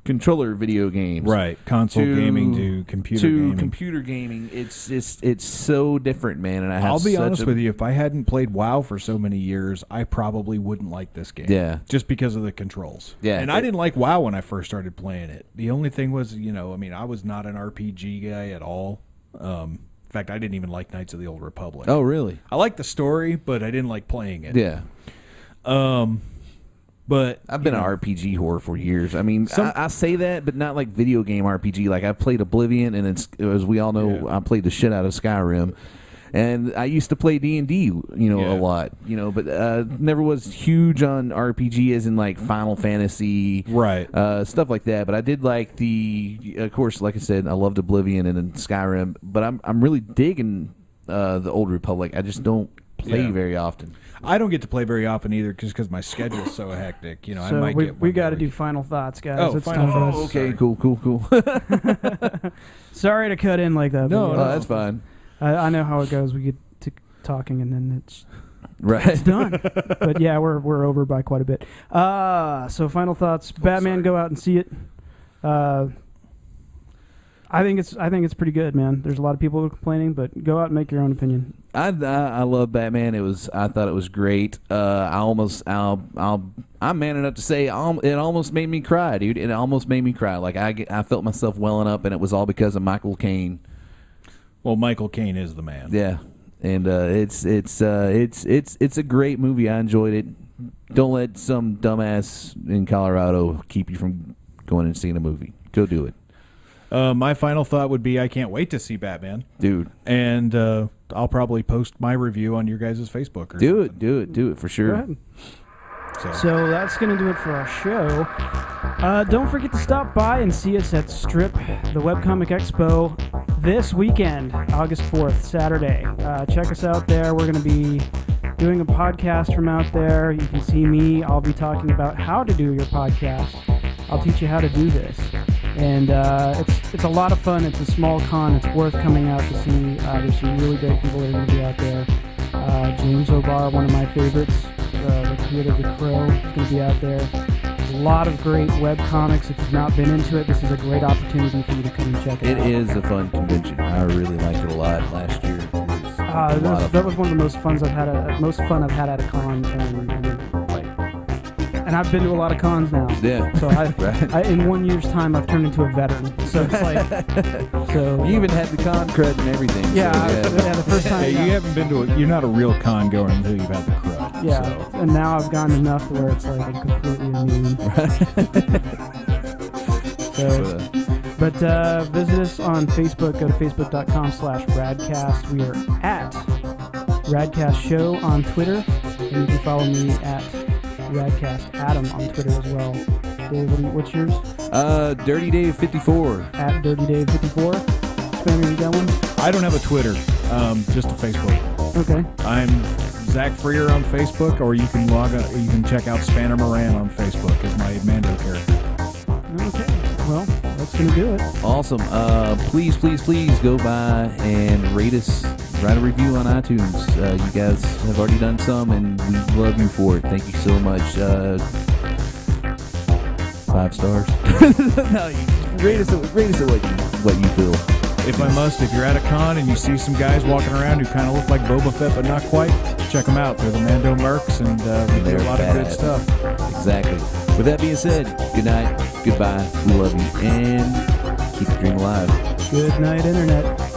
controller video games, console gaming to computer gaming, it's so different, man. And I'll be honest with you, if I hadn't played WoW for so many years, I probably wouldn't like this game. Just because of the controls. And I didn't like WoW when I first started playing it. The only thing was, I was not an RPG guy at all. In fact, I didn't even like Knights of the Old Republic. Oh, really? I liked the story, but I didn't like playing it. Yeah. But I've been an RPG whore for years. I mean, I say that, but not like video game RPG. Like, I've played Oblivion, and as we all know, I played the shit out of Skyrim. And I used to play D&D, a lot, but never was huge on RPG as in like Final Fantasy, stuff like that. But I did like of course, like I said, I loved Oblivion and then Skyrim. But I'm really digging the Old Republic. I just don't play very often. I don't get to play very often either because my schedule's so hectic. So I might get we got to do final thoughts, guys. Oh, it's final time thoughts. Okay, cool. Sorry to cut in like that. No, that's fine. I know how it goes. We get to talking and then it's it's done. But yeah, we're over by quite a bit. So final thoughts. Batman, go out and see it. I think it's pretty good, man. There's a lot of people who are complaining, but go out and make your own opinion. I love Batman. I thought it was great. I'm man enough to say it almost made me cry, dude. It almost made me cry. Like I felt myself welling up, and it was all because of Michael Caine. Well, Michael Caine is the man. Yeah, and it's a great movie. I enjoyed it. Don't let some dumbass in Colorado keep you from going and seeing a movie. Go do it. My final thought would be I can't wait to see Batman. Dude. And I'll probably post my review on your guys' Facebook. Or do something. it for sure. Go ahead. So that's going to do it for our show. Don't forget to stop by and see us at Strip, the Webcomic Expo, this weekend, August 4th, Saturday. Check us out there. We're going to be doing a podcast from out there. You can see me. I'll be talking about how to do your podcast. I'll teach you how to do this. And it's a lot of fun. It's a small con. It's worth coming out to see. There's some really great people that are going to be out there. James O'Barr, one of my favorites, the creator of The Crow, is going to be out there. A lot of great web comics. If you've not been into it, this is a great opportunity for you to come and check it out. It is a fun convention. I really liked it a lot last year. That was one of the most fun I've had at a con, and I've been to a lot of cons now. Yeah. So in 1 year's time, I've turned into a veteran. So it's like, you even had the con cred and everything. Yeah, the first time. Hey, you haven't been to you're not a real con goer until you've had the crud. Yeah, so. And now I've gotten enough where it's like I'm completely immune. But visit us on Facebook. Go to facebook.com/Raddcast. We are at Raddcast Show on Twitter, and you can follow me at Raddcast Adam on Twitter as well. Dave, what's yours? Dirty Dave 54. At Dirty Dave 54. Spanner, you got one? I don't have a Twitter, just a Facebook. Okay. I'm Zac Freer on Facebook, or you can you can check out Spanner Moran on Facebook as my Mando character. Okay. Well, that's gonna do it. Awesome. Please go by and rate us. Write a review on iTunes. You guys have already done some, and we love you for it. Thank you so much. 5 stars. No, rate us at what you feel. If you're at a con and you see some guys walking around who kind of look like Boba Fett but not quite, check them out. They're the Mando Mercs, and they do a lot of good stuff. Exactly. With that being said, good night, goodbye, we love you, and keep the dream alive. Good night, Internet.